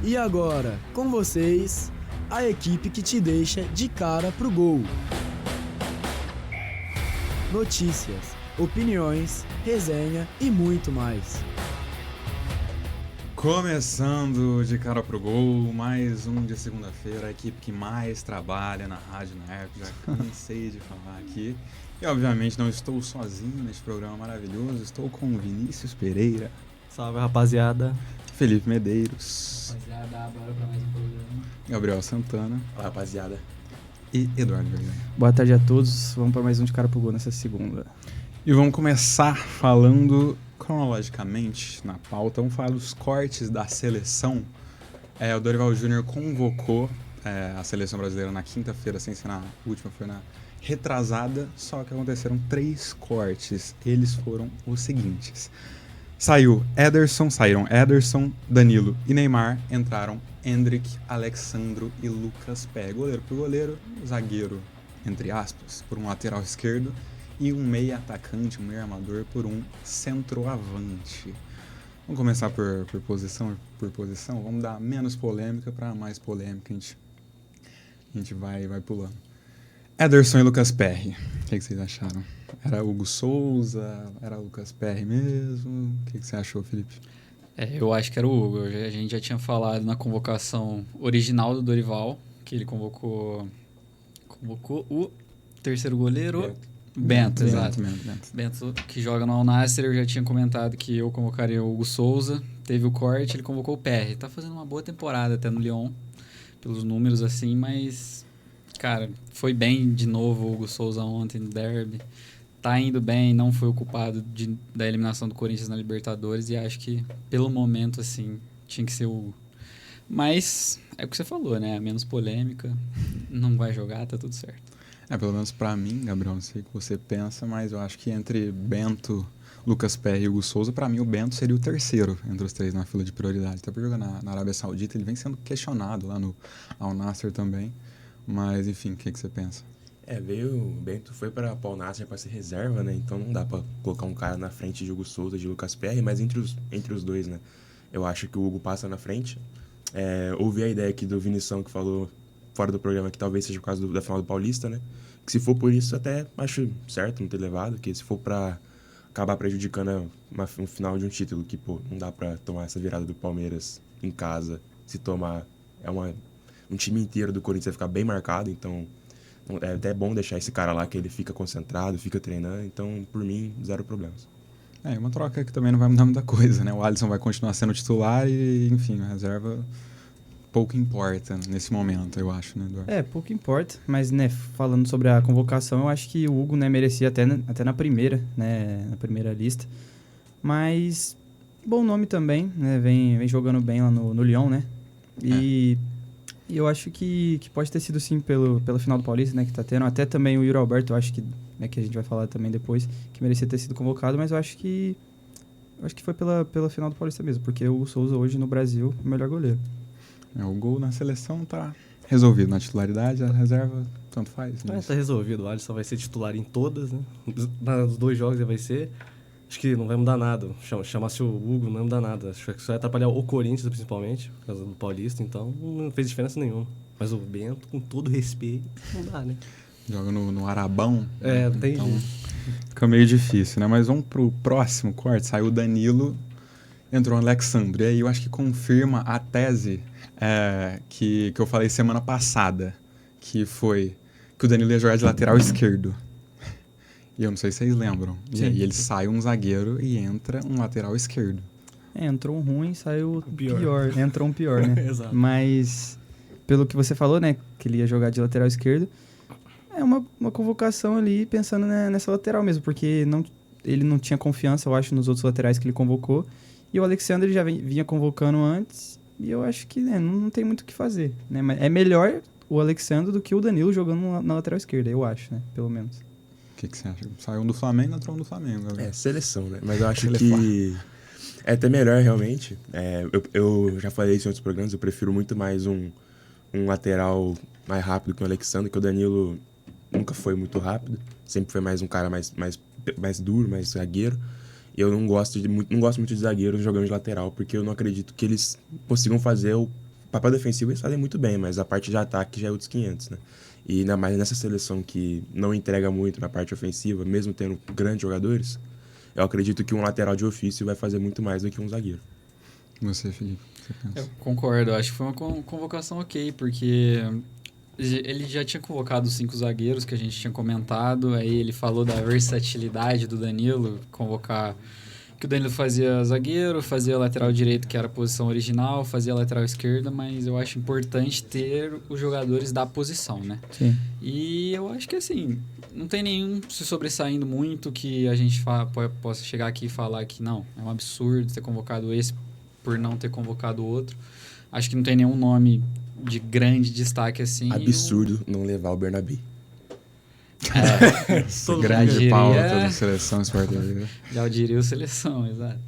E agora, com vocês, a equipe que te deixa de cara pro gol. Notícias, opiniões, resenha e muito mais. Começando de cara pro gol, mais um de segunda-feira, a equipe que mais trabalha na Rádio Nerp, já cansei de falar aqui. E obviamente não estou sozinho neste programa maravilhoso, estou com Vinícius Pereira. Salve, rapaziada. Felipe Medeiros. Rapaziada, bora pra mais um programa. Gabriel Santana. Olá, rapaziada. E Eduardo Vergonha. Boa tarde a todos, vamos para mais um de cara pro gol nessa segunda. E vamos começar falando cronologicamente na pauta, vamos falar dos cortes da seleção. O Dorival Júnior convocou a seleção brasileira na quinta-feira, sem ser na última, foi na retrasada, só que aconteceram 3 cortes. Eles foram os seguintes: saíram Ederson, Danilo e Neymar, entraram Endrick, Alexandro e Lucas Perry. Goleiro por goleiro, zagueiro, entre aspas, por um lateral esquerdo, e um meia atacante, um meia armador por um centroavante. Vamos começar por posição, vamos dar menos polêmica para mais polêmica, a gente vai pulando. Ederson e Lucas Perry, o que vocês acharam? Era Hugo Souza? Era Lucas Perry mesmo? O que você achou, Felipe? Eu acho que era o Hugo. A gente já tinha falado na convocação original do Dorival, que ele convocou o terceiro goleiro, Bento, exato. Bento, que joga no Al Nassr. Eu já tinha comentado que eu convocaria o Hugo Souza. Teve o corte, ele convocou o Perry. Tá fazendo uma boa temporada até no Lyon, pelos números assim, mas, cara, foi bem de novo o Hugo Souza ontem no derby. Tá indo bem, não foi o culpado da eliminação do Corinthians na Libertadores, e acho que, pelo momento, assim, tinha que ser o Hugo. Mas é o que você falou, né? A menos polêmica, não vai jogar, tá tudo certo. Pelo menos pra mim, Gabriel, não sei o que você pensa, mas eu acho que entre Bento, Lucas Perry e Hugo Souza, pra mim o Bento seria o terceiro entre os 3 na fila de prioridade. Até porque jogar na Arábia Saudita, ele vem sendo questionado lá no Al Nassr também. Mas, enfim, o que você pensa? O Bento foi para Al Nassr para ser reserva, né? Então não dá para colocar um cara na frente de Hugo Souza, de Lucas Perry, mas entre os dois, né? Eu acho que o Hugo passa na frente. Ouvi a ideia aqui do Vinição, que falou fora do programa que talvez seja por causa da final do Paulista, né? Que se for por isso, até acho certo não ter levado, que se for para acabar prejudicando um final de um título, que, pô, não dá para tomar essa virada do Palmeiras em casa. Se tomar, um time inteiro do Corinthians vai ficar bem marcado, então é até bom deixar esse cara lá, que ele fica concentrado, fica treinando. Então, por mim, 0 problemas. Uma troca que também não vai mudar muita coisa, né? O Alisson vai continuar sendo titular e, enfim, a reserva pouco importa nesse momento, eu acho, né, Eduardo? Pouco importa, mas, né, falando sobre a convocação, eu acho que o Hugo, né, merecia até na primeira, né, na primeira lista. Mas, bom nome também, né, vem jogando bem lá no Lyon, né? E eu acho que pode ter sido, sim, pela final do Paulista, né, que tá tendo. Até também o Yuri Alberto, eu acho que, né, que a gente vai falar também depois, que merecia ter sido convocado, mas eu acho que foi pela final do Paulista mesmo, porque o Hugo Souza hoje no Brasil é o melhor goleiro. O gol na seleção tá resolvido. Na titularidade, a reserva, tanto faz. Mas tá resolvido. O Alisson vai ser titular em todas, né? Nos 2 jogos ele vai ser. Acho que não vai mudar nada. Chamasse o Hugo, não vai mudar nada. Acho que só vai atrapalhar o Corinthians, principalmente, por causa do Paulista. Então, não fez diferença nenhuma. Mas o Bento, com todo respeito, não dá, né? Joga no Arabão. Não tem jeito. Fica meio difícil, né? Mas vamos pro próximo corte. Saiu o Danilo, entrou o Alexandre. E aí eu acho que confirma a tese que eu falei semana passada, que foi que o Danilo ia jogar de lateral esquerdo. E eu não sei se vocês lembram. E aí ele sai um zagueiro e entra um lateral esquerdo. Entrou um ruim, saiu pior. Entrou um pior, né? Exato. Mas, pelo que você falou, né, que ele ia jogar de lateral esquerdo, é uma convocação ali pensando nessa lateral mesmo, porque ele não tinha confiança, eu acho, nos outros laterais que ele convocou. E o Alexandre já vinha convocando antes, e eu acho que, né, não tem muito o que fazer, né? Mas é melhor o Alexandre do que o Danilo jogando na lateral esquerda, eu acho, né? Pelo menos. O que você acha? Saiu um do Flamengo, entrou um do Flamengo. Galera. Seleção, né? Mas eu acho que é até melhor, realmente. Eu já falei isso em outros programas, eu prefiro muito mais um lateral mais rápido que o Alexandre, que o Danilo nunca foi muito rápido. Sempre foi mais um cara mais duro, mais zagueiro. E eu não gosto muito de zagueiros jogando de lateral, porque eu não acredito que eles consigam fazer papel defensivo eles fazem muito bem, mas a parte de ataque já é outros 500, né? E ainda mais nessa seleção que não entrega muito na parte ofensiva, mesmo tendo grandes jogadores, eu acredito que um lateral de ofício vai fazer muito mais do que um zagueiro. Você, Felipe, você pensa? Eu concordo, eu acho que foi uma convocação ok, porque ele já tinha convocado os 5 zagueiros que a gente tinha comentado, aí ele falou da versatilidade do Danilo, convocar que o Danilo fazia zagueiro, fazia lateral direito, que era a posição original, fazia lateral esquerda, mas eu acho importante ter os jogadores da posição, né? Sim. E eu acho que assim, não tem nenhum se sobressaindo muito que a gente possa chegar aqui e falar que não, é um absurdo ter convocado esse por não ter convocado o outro. Acho que não tem nenhum nome de grande destaque assim. Absurdo não levar o Bernabé. Todo Grande mundo pauta diria- da seleção Sport TV. Já eu diria o seleção, exato.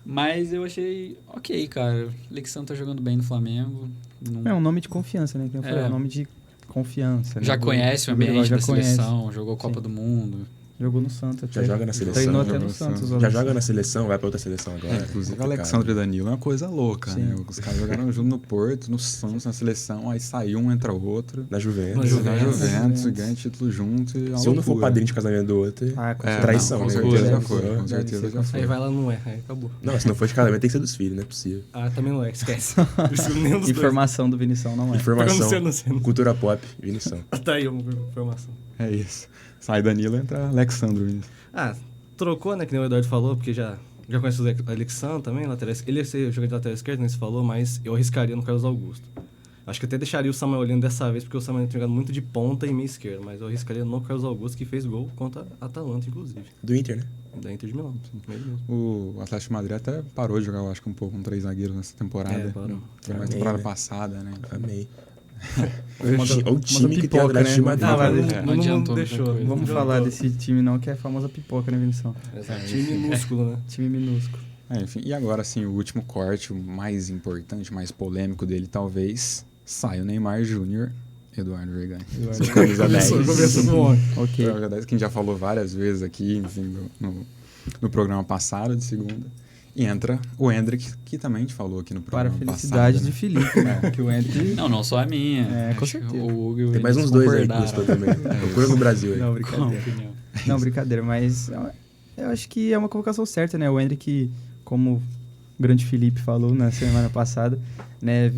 Mas eu achei ok, cara. O Alexandre tá jogando bem no Flamengo. Não- É um nome de confiança, né? Que eu falei, é um nome de confiança. já né? conhece o Dorival ambiente já da conhece. seleção, jogou Copa Sim. do Mundo. Jogou no Santos até. Já joga na seleção, Treinou até jogou no no Santos. Santos. o Já Alexandre. joga na seleção, vai pra outra seleção agora. Inclusive, Complicado. Alexandre e Danilo é uma coisa louca, Sim. né? Os caras jogaram junto no Porto, no Santos, na seleção, aí saiu um, entra outro. Na Juventus. Na Na Juventus. Juventus, ganha título junto e é uma Se um não for loucura. padrinho de casamento do outro, Ah, com É, traição, não, com né? certeza já Deve foi, ser. com Deve certeza ser, já com foi. Aí vai lá, não é. Aí acabou. Não, se não for de casamento, tem que ser dos filhos, não é possível. Ah, também não é, esquece. Preciso nenhum dos dois. Informação do Vinição não é. Informação, Eu não sei. cultura pop, Vinição. Tá aí uma informação. É isso. Sai Danilo, entra Alexandre. Ah, trocou, né, que nem o Eduardo falou, porque já conhece o Alexandre também, lateral esquerdo. Ele ia ser jogador de lateral esquerdo, nem se falou, mas eu arriscaria no Carlos Augusto. Acho que até deixaria o Samuel Lino dessa vez, porque o Samuel Lino tem jogado muito de ponta e meio esquerdo, mas eu arriscaria no Carlos Augusto, que fez gol contra a Atalanta, inclusive. Do Inter, né? Da Inter de Milão, ele mesmo. O Atlético de Madrid até parou de jogar, eu acho que um pouco com 3 zagueiros nessa temporada. É, parou. Foi mais Amei, temporada né? passada, né? Amei. Manda- Olha o time que tem o pipoca, Atlético de né? Madrid. Ah, mas cara. não, Não adiantou deixou. muita coisa. Vamos Não falar adiantou. desse time não, que é a famosa pipoca, né, Vinição? Exato. Time minúsculo, né? Time minúsculo. Enfim, e agora sim, o último corte, o mais importante, mais polêmico dele, talvez, sai o Neymar Júnior, Eduardo Vergani. Seu camisa 10. Começou com ontem. Ok. Camisa 10, que a gente já falou várias vezes aqui, enfim, no programa passado, de segunda. E entra o Hendrick, que também a gente falou aqui no Para a programa felicidade passado. de Felipe, né? Que o Hendrick... Não só a minha. É, com Acho que certeza. O Hugo e o Tem mais uns Vinícius dois aí que concordaram. gostou também. Procura no Brasil aí. Não, Com a brincadeira. opinião. Não, brincadeira, mas eu acho que é uma convocação certa, né? O Hendrick, como o grande Felipe falou na semana passada, né?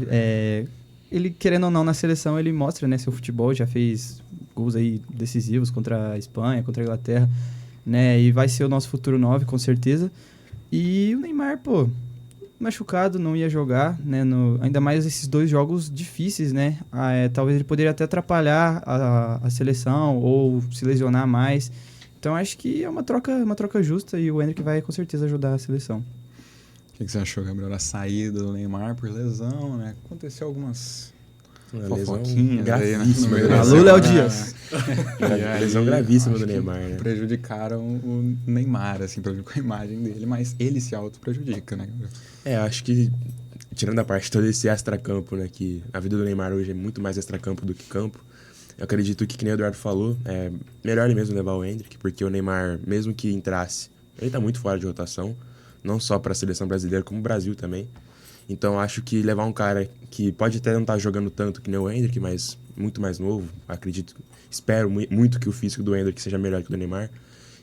Ele, querendo ou não, na seleção, ele mostra, né, seu futebol, já fez gols aí decisivos contra a Espanha, contra a Inglaterra, né? E vai ser o nosso futuro 9, com certeza. E o Neymar, pô, machucado, não ia jogar, né? Ainda mais esses 2 jogos difíceis, né? Talvez ele poderia até atrapalhar a seleção ou se lesionar mais. Então acho que é uma troca justa e o Hendrick vai com certeza ajudar a seleção. O que você achou, Gabriel? A saída do Neymar por lesão, né? Aconteceu algumas Uma lesão fofoquinhas aí, né? gravíssima. No meio da da Alô, lesão. Léo semana, Dias. né? Lesão aí, gravíssima acho do que Neymar, né? Prejudicaram o Neymar, assim, prejudicou a imagem dele, mas ele se auto-prejudica, né, Gabriel? Acho que, tirando a parte todo esse extracampo, né? Que a vida do Neymar hoje é muito mais extracampo do que campo. Eu acredito que nem o Eduardo falou, é melhor ele mesmo levar o Hendrick, porque o Neymar, mesmo que entrasse, ele tá muito fora de rotação, não só para a seleção brasileira, como o Brasil também. Então acho que levar um cara que pode até não estar jogando tanto que nem o Hendrick, mas muito mais novo, espero muito que o físico do Hendrick seja melhor que o do Neymar.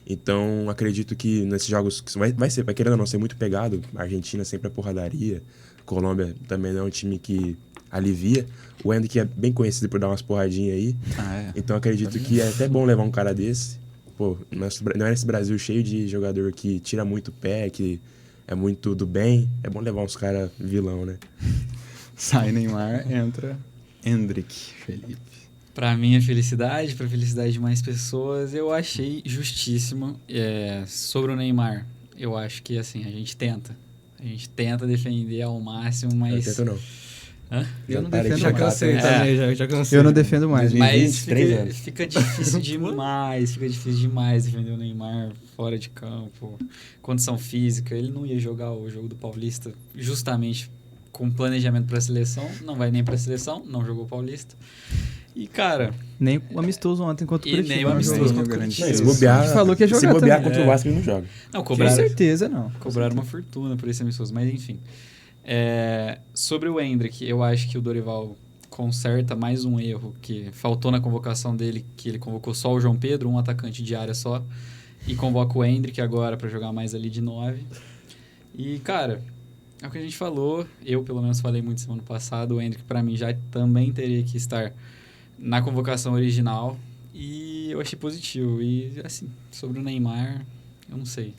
Então acredito que nesses jogos que vai querendo ou não ser muito pegado, a Argentina sempre é porradaria, a Colômbia também não é um time que alivia. O Hendrick é bem conhecido por dar umas porradinhas aí. Então acredito que é até bom levar um cara desse. Pô, não é esse Brasil cheio de jogador que tira muito pé, que é muito do bem. É bom levar uns caras vilão, né? Sai Neymar, entra Hendrick, Felipe. Pra minha felicidade, pra felicidade de mais pessoas, eu achei justíssimo. Sobre o Neymar, eu acho que assim, a gente tenta defender ao máximo, mas... Eu tento não. Hã? Eu não parei de defendo Já mais. cansei É. também, já cansei. Eu não defendo mais. 23 Mas anos. fica difícil demais defender o Neymar fora de campo, condição física. Ele não ia jogar o jogo do Paulista justamente com planejamento para a seleção, não vai nem para a seleção, não jogou o Paulista. E, cara... Nem o amistoso ontem contra o E Curitiba. nem o não amistoso jogou. contra o Não, Curitiba. se bobear, A gente falou que ia se jogar bobear também. contra o Vasco, ele não joga. Não, Com certeza não. cobraram uma fortuna por esse amistoso, mas enfim. Sobre o Endrick, eu acho que o Dorival conserta mais um erro que faltou na convocação dele, que ele convocou só o João Pedro, um atacante de área só, e convoca o Endrick agora para jogar mais ali de 9. E, cara, é o que a gente falou, eu pelo menos falei muito semana passada, o Endrick para mim já também teria que estar na convocação original, e eu achei positivo. E, assim, sobre o Neymar, eu não sei.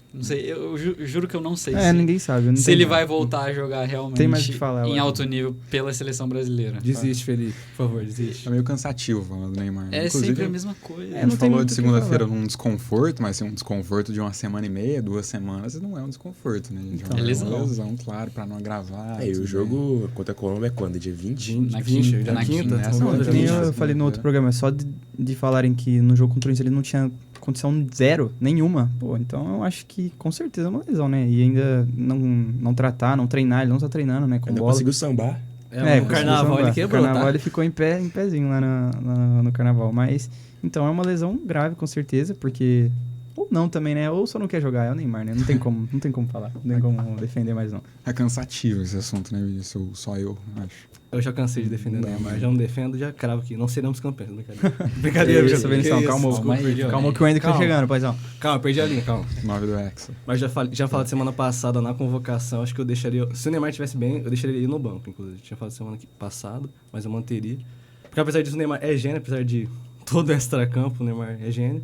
Eu juro que eu não sei Ninguém sabe. Não se tem ele nada. vai voltar a jogar realmente Tem mais o que falar, eu em acho. alto nível pela seleção brasileira. Desiste, Felipe. Por favor, desiste. É meio cansativo falando do Neymar. É Inclusive, sempre a mesma coisa. a não gente tem falou muito de o que segunda-feira falar. num desconforto, mas assim, um desconforto de 1,5 semana, 2 semanas, não é um desconforto, né? Gente? Então, É lesão. uma lesão, claro, pra não agravar. E o tudo jogo contra a Colômbia é quando? Dia 20? Na 20, quinta, já na quinta. quinta. Nessa Não, Agora que nem já eu já falei no outro segunda-feira. programa, só de falarem que no jogo contra o Inter ele não tinha condição zero, nenhuma. Pô, então eu acho que com certeza é uma lesão, né? E ainda não tratar, não treinar, ele não tá treinando, né? Com Ainda bola. conseguiu sambar. É, É, o conseguiu carnaval sambar. ele quebrou, O carnaval tá? ele ficou em pezinho lá no carnaval. Mas, então, é uma lesão grave, com certeza, porque... Ou não também, né? Ou só não quer jogar, é o Neymar, né? Não tem como falar, não tem como defender mais não. É cansativo esse assunto, né? Isso só eu acho. Eu já cansei de defender o Neymar. Já não defendo, já cravo aqui. Não seremos campeões. Brincadeira. Que Brincadeira, isso, Vinição, que calma, desculpa, perdi a calma linha. que o Hendrick tá Calma. chegando, paizão. Calma, perdi a linha, calma. 9 do Hexa. Mas já falado semana passada na convocação, acho que eu deixaria... Se o Neymar estivesse bem, eu deixaria ele no banco, inclusive. Tinha falado semana passada, mas eu manteria. Porque apesar disso, o Neymar é gênio, apesar de todo extra-campo, o Neymar é gênio.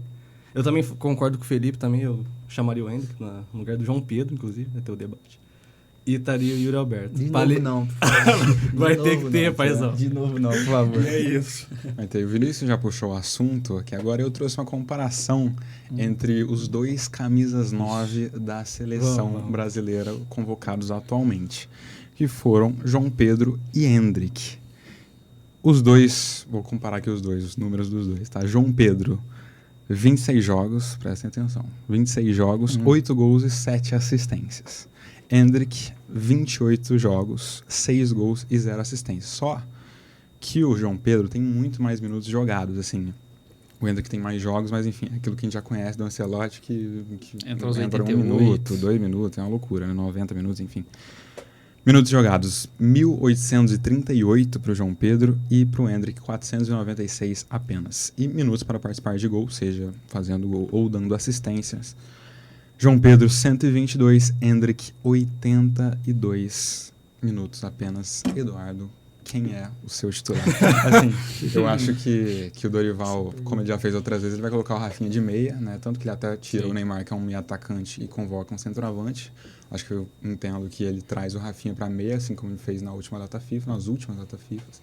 Eu também concordo com o Felipe, também eu chamaria o Endrick no lugar do João Pedro, inclusive, vai ter o debate. E estaria o Yuri Alberto. não. Vai ter que ter, paizão. De novo não, por favor. É isso. Mas o Vinícius já puxou o assunto, que agora eu trouxe uma comparação entre os dois camisas 9 da seleção Vamos. brasileira convocados atualmente, que foram João Pedro e Endrick. Os dois, vou comparar aqui os números dos dois, tá? João Pedro, 26 jogos, prestem atenção, 26 jogos, 8 gols e 7 assistências. Endrick, 28 jogos, 6 gols e 0 assistências. Só que o João Pedro tem muito mais minutos jogados, assim. O Endrick tem mais jogos, mas enfim, aquilo que a gente já conhece do Ancelotti, que Entra aos entra 88. 1 minuto, 2 minutos, é uma loucura, né? 90 minutos, enfim. Minutos jogados, 1.838 para o João Pedro e para o Endrick, 496 apenas. E minutos para participar de gol, seja fazendo gol ou dando assistências. João Pedro, 122, Endrick, 82 minutos apenas. Eduardo, quem é o seu titular? Assim, eu acho que o Dorival, como ele já fez outras vezes, ele vai colocar o Rafinha de meia, né? Tanto que ele até tira o Neymar, que é um meia atacante, e convoca um centroavante. Acho que eu entendo que ele traz o Rafinha para meia, assim como ele fez na última data FIFA, nas últimas data FIFAs.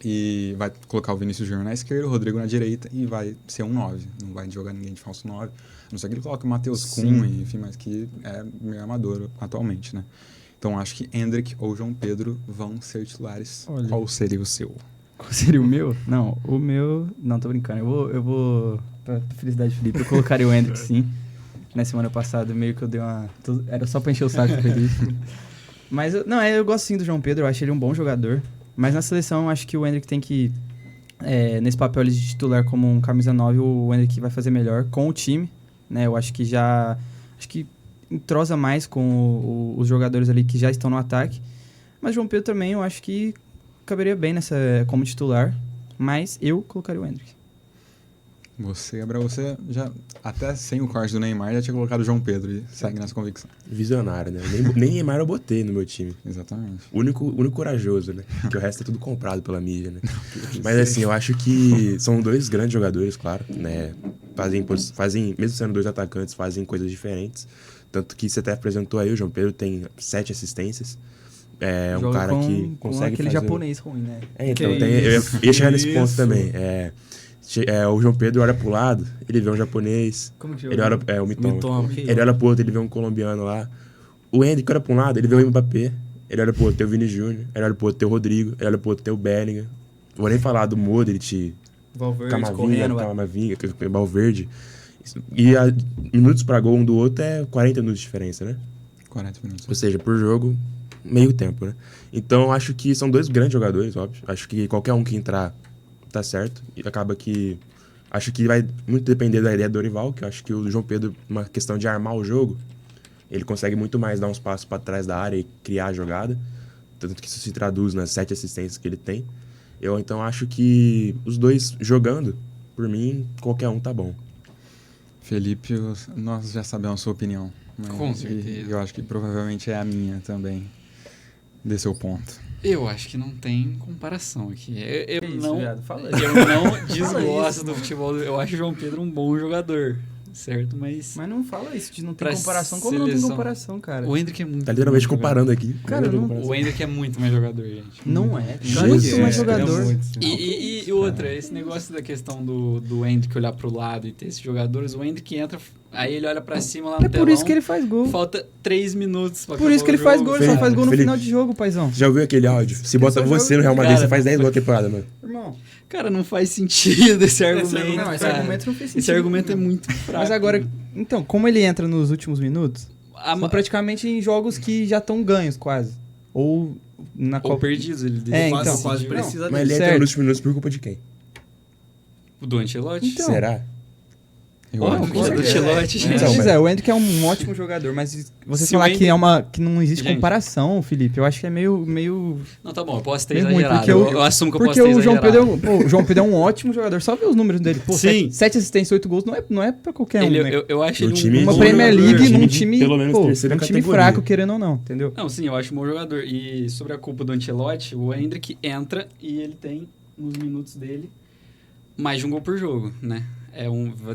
E vai colocar o Vinícius Júnior na esquerda, o Rodrigo na direita e vai ser um 9. Não vai jogar ninguém de falso 9. A não ser que ele coloque o Matheus Kuhn, enfim, mas que é meio amador atualmente, né? Então acho que Endrick ou João Pedro vão ser titulares. Olha. Qual seria o seu? Qual seria o meu? Não, o meu... Não, tô brincando. Eu vou pra felicidade do Felipe, eu colocaria o Endrick, sim. Na semana passada, meio que eu dei uma... Era só pra encher o saco do Felipe. Mas, eu gosto sim do João Pedro, eu acho ele um bom jogador. Mas na seleção, eu acho que o Endrick tem que... nesse papel de titular como um camisa 9, o Endrick vai fazer melhor com o time, né? Eu acho que já... Acho que entrosa mais com os jogadores ali que já estão no ataque. Mas o João Pedro também, eu acho que caberia bem nessa como titular. Mas eu colocaria o Endrick. Gabriel, você já, até sem o corte do Neymar, já tinha colocado o João Pedro e segue nessa convicção. Visionário, né? Nem Neymar eu botei no meu time. Exatamente. O único corajoso, né? Porque o resto é tudo comprado pela mídia, né? Mas assim, eu acho que são dois grandes jogadores, claro, né? Fazem, mesmo sendo dois atacantes, fazem coisas diferentes. Tanto que você até apresentou aí, o João Pedro tem 7 assistências. É um Joga cara que com consegue aquele fazer... japonês ruim, né? Então, Que eu isso, ia chegar que nesse ponto isso. também. O João Pedro olha pro lado, ele vê um japonês. Como que Ele olha... o Mitoma. Mitoma, que Ele olha pro outro, ele vê um colombiano lá. O Endrick olha pra um lado, ele vê o Mbappé. Ele olha pro outro, tem o Vini Júnior. Ele olha pro outro, tem o Rodrigo. Ele olha pro outro, tem o Bellingham. Vou nem falar do Modric, Valverde correndo. Camavinga, Valverde. E minutos pra gol um do outro é 40 minutos de diferença, né? 40 minutos. Ou seja, por jogo, meio tempo, né? Então, acho que são dois grandes jogadores, óbvio. Acho que qualquer um que entrar tá certo. E acaba que... Acho que vai muito depender da ideia do Dorival, que eu acho que o João Pedro, uma questão de armar o jogo, Ele consegue muito mais dar uns passos para trás da área e criar a jogada. Tanto que isso se traduz nas 7 assistências que ele tem. Eu então acho que os dois jogando, por mim, qualquer um tá bom. Felipe, nós já sabemos a sua opinião. Né? Com certeza. E eu acho que provavelmente é a minha também, desse seu ponto. Eu acho que não tem comparação aqui. Eu Que isso, não, viado? Fala aí. eu não desgosto do futebol. Eu acho o João Pedro um bom jogador, certo? Mas Mas não fala isso de não ter Pra comparação. Como não tem seleção. comparação, cara? o Hendrick é muito Tá literalmente bom comparando aqui. Cara, não- jogador. O Hendrick é muito mais jogador, gente. Não é. Jesus. Muito mais É, jogador. E outra, esse negócio da questão do Hendrick olhar pro lado e ter esses jogadores, o Hendrick entra, aí ele olha pra cima lá no É por telão, isso que ele faz gol. falta 3 minutos pra Por isso que ele faz gol, ele só Felipe, faz gol no Felipe. final de jogo, paizão. Você já ouviu aquele áudio? Se bota só você joga- no Real Madrid, Cara, você faz 10 gols na temporada, mano. Irmão, Cara, não faz sentido esse argumento. não, esse cara. argumento não fez sentido. Esse argumento é muito fraco. Mas agora, então, como ele entra nos últimos minutos, são praticamente em jogos que já estão ganhos, quase. Ou na Ou Copa. perdidos, ele É, decidiu. então. Quase Não, precisa Mas ele dele. entra Certo. nos últimos minutos por culpa de quem? Do Ancelotti? Então. Será? Eu Ó, acho do que Ancelotti, gente. Então, Mas o Hendrick é um ótimo jogador, mas você Se falar o que, que não existe Gente. comparação, Felipe, eu acho que é meio Não, tá bom, eu posso ter meio ruim, exagerado. porque Eu assumo que eu porque posso ter o João exagerado. Pedro, o João Pedro é um ótimo jogador. Só ver os números dele. Pô, Sim. 7 assistências, 8 gols não é pra qualquer um, Ele, né? eu acho No ele time- um Uma bom Premier jogador. League time num de time, pelo menos pô, terceira um time categoria. fraco, querendo ou não, entendeu? Não, sim, eu acho um bom jogador. E sobre a culpa do Ancelotti, o Hendrick entra e ele tem, nos minutos dele, mais de um gol por jogo, né?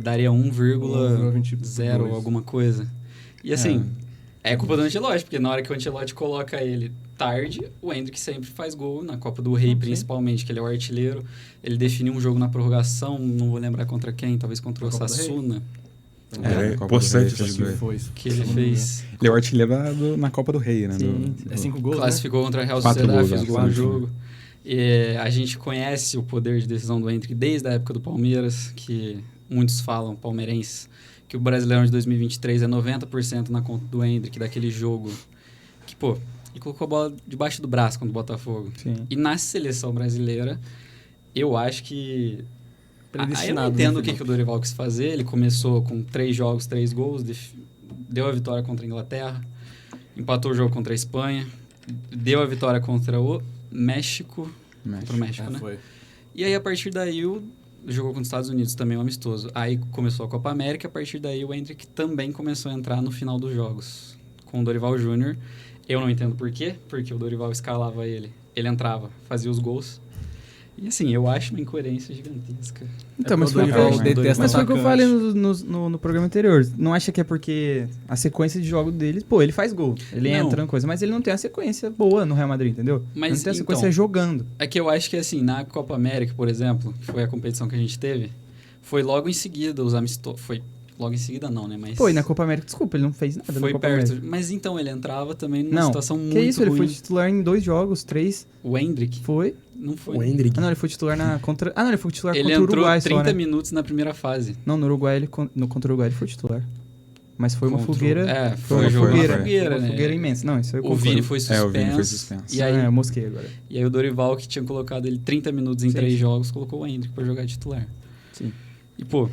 Daria 1,0 alguma coisa. E assim, é culpa do Ancelotti, porque na hora que o Ancelotti coloca ele tarde, o Hendrick sempre faz gol, na Copa do Rei principalmente, que ele é o artilheiro. Ele definiu um jogo na prorrogação, não vou lembrar contra quem, talvez contra o Copa do Rei? Sassuna, É, Copa do Poçante, Rei, fez dois. Foi. que ele fez... Ele é o artilheiro na Copa do Rei, né? Sim. É 5 gols, né? Classificou contra a Real 4 Sociedade, gols, fez né? gol no 4, jogo. E a gente conhece o poder de decisão do Hendrick desde a época do Palmeiras, que muitos falam, palmeirenses, que o Brasileirão de 2023 é 90% na conta do Hendrick, daquele jogo que, pô, ele colocou a bola debaixo do braço contra o Botafogo. Sim. E na seleção brasileira, eu acho que... eu não Predestinado, entendo né, o que o Dorival quis fazer. Ele começou com 3 jogos, 3 gols, deu a vitória contra a Inglaterra, empatou o jogo contra a Espanha, deu a vitória contra o México, contra o México, né? Foi. E aí, a partir daí, jogou contra os Estados Unidos também, um amistoso. Aí começou a Copa América, a partir daí o Hendrick também começou a entrar no final dos jogos, com o Dorival Júnior. Eu não entendo por quê, porque o Dorival escalava ele entrava, fazia os gols. E assim, eu acho uma incoerência gigantesca. Então, mas foi, o Dorival foi, detesta mas foi o que eu atacante. falei no programa anterior. Não acha que é porque a sequência de jogo dele, pô, ele faz gol, ele Não. entra na coisa, mas ele não tem a sequência boa no Real Madrid, entendeu? Mas, Ele não tem a sequência então, jogando. É que eu acho que assim, na Copa América, por exemplo, que foi a competição que a gente teve, foi logo em seguida os amistosos. Foi logo em seguida não, né? Mas Pô, e na Copa América, desculpa, ele não fez nada na foi Copa perto. América. Mas então, ele entrava também numa Não, situação muito que isso, ele ruim. foi titular em 2 jogos, 3, O Hendrick foi. não foi. O Hendrick. Ah, não, ele foi titular contra... Ah, não, ele foi titular Ele contra o entrou Uruguai 30 só, né? minutos na primeira fase. Não, no Uruguai, contra o Uruguai ele foi titular. Mas foi uma Contra o- fogueira... É, Foi foi uma jogo fogueira, fogueira, uma né? fogueira imensa. Não, isso eu O concordo. Vini foi suspenso. o Vini foi suspenso. E aí, eu mosquei agora. e aí o Dorival, que tinha colocado ele 30 minutos em Sim. 3 jogos, colocou o Hendrick pra jogar titular. Sim. E, pô,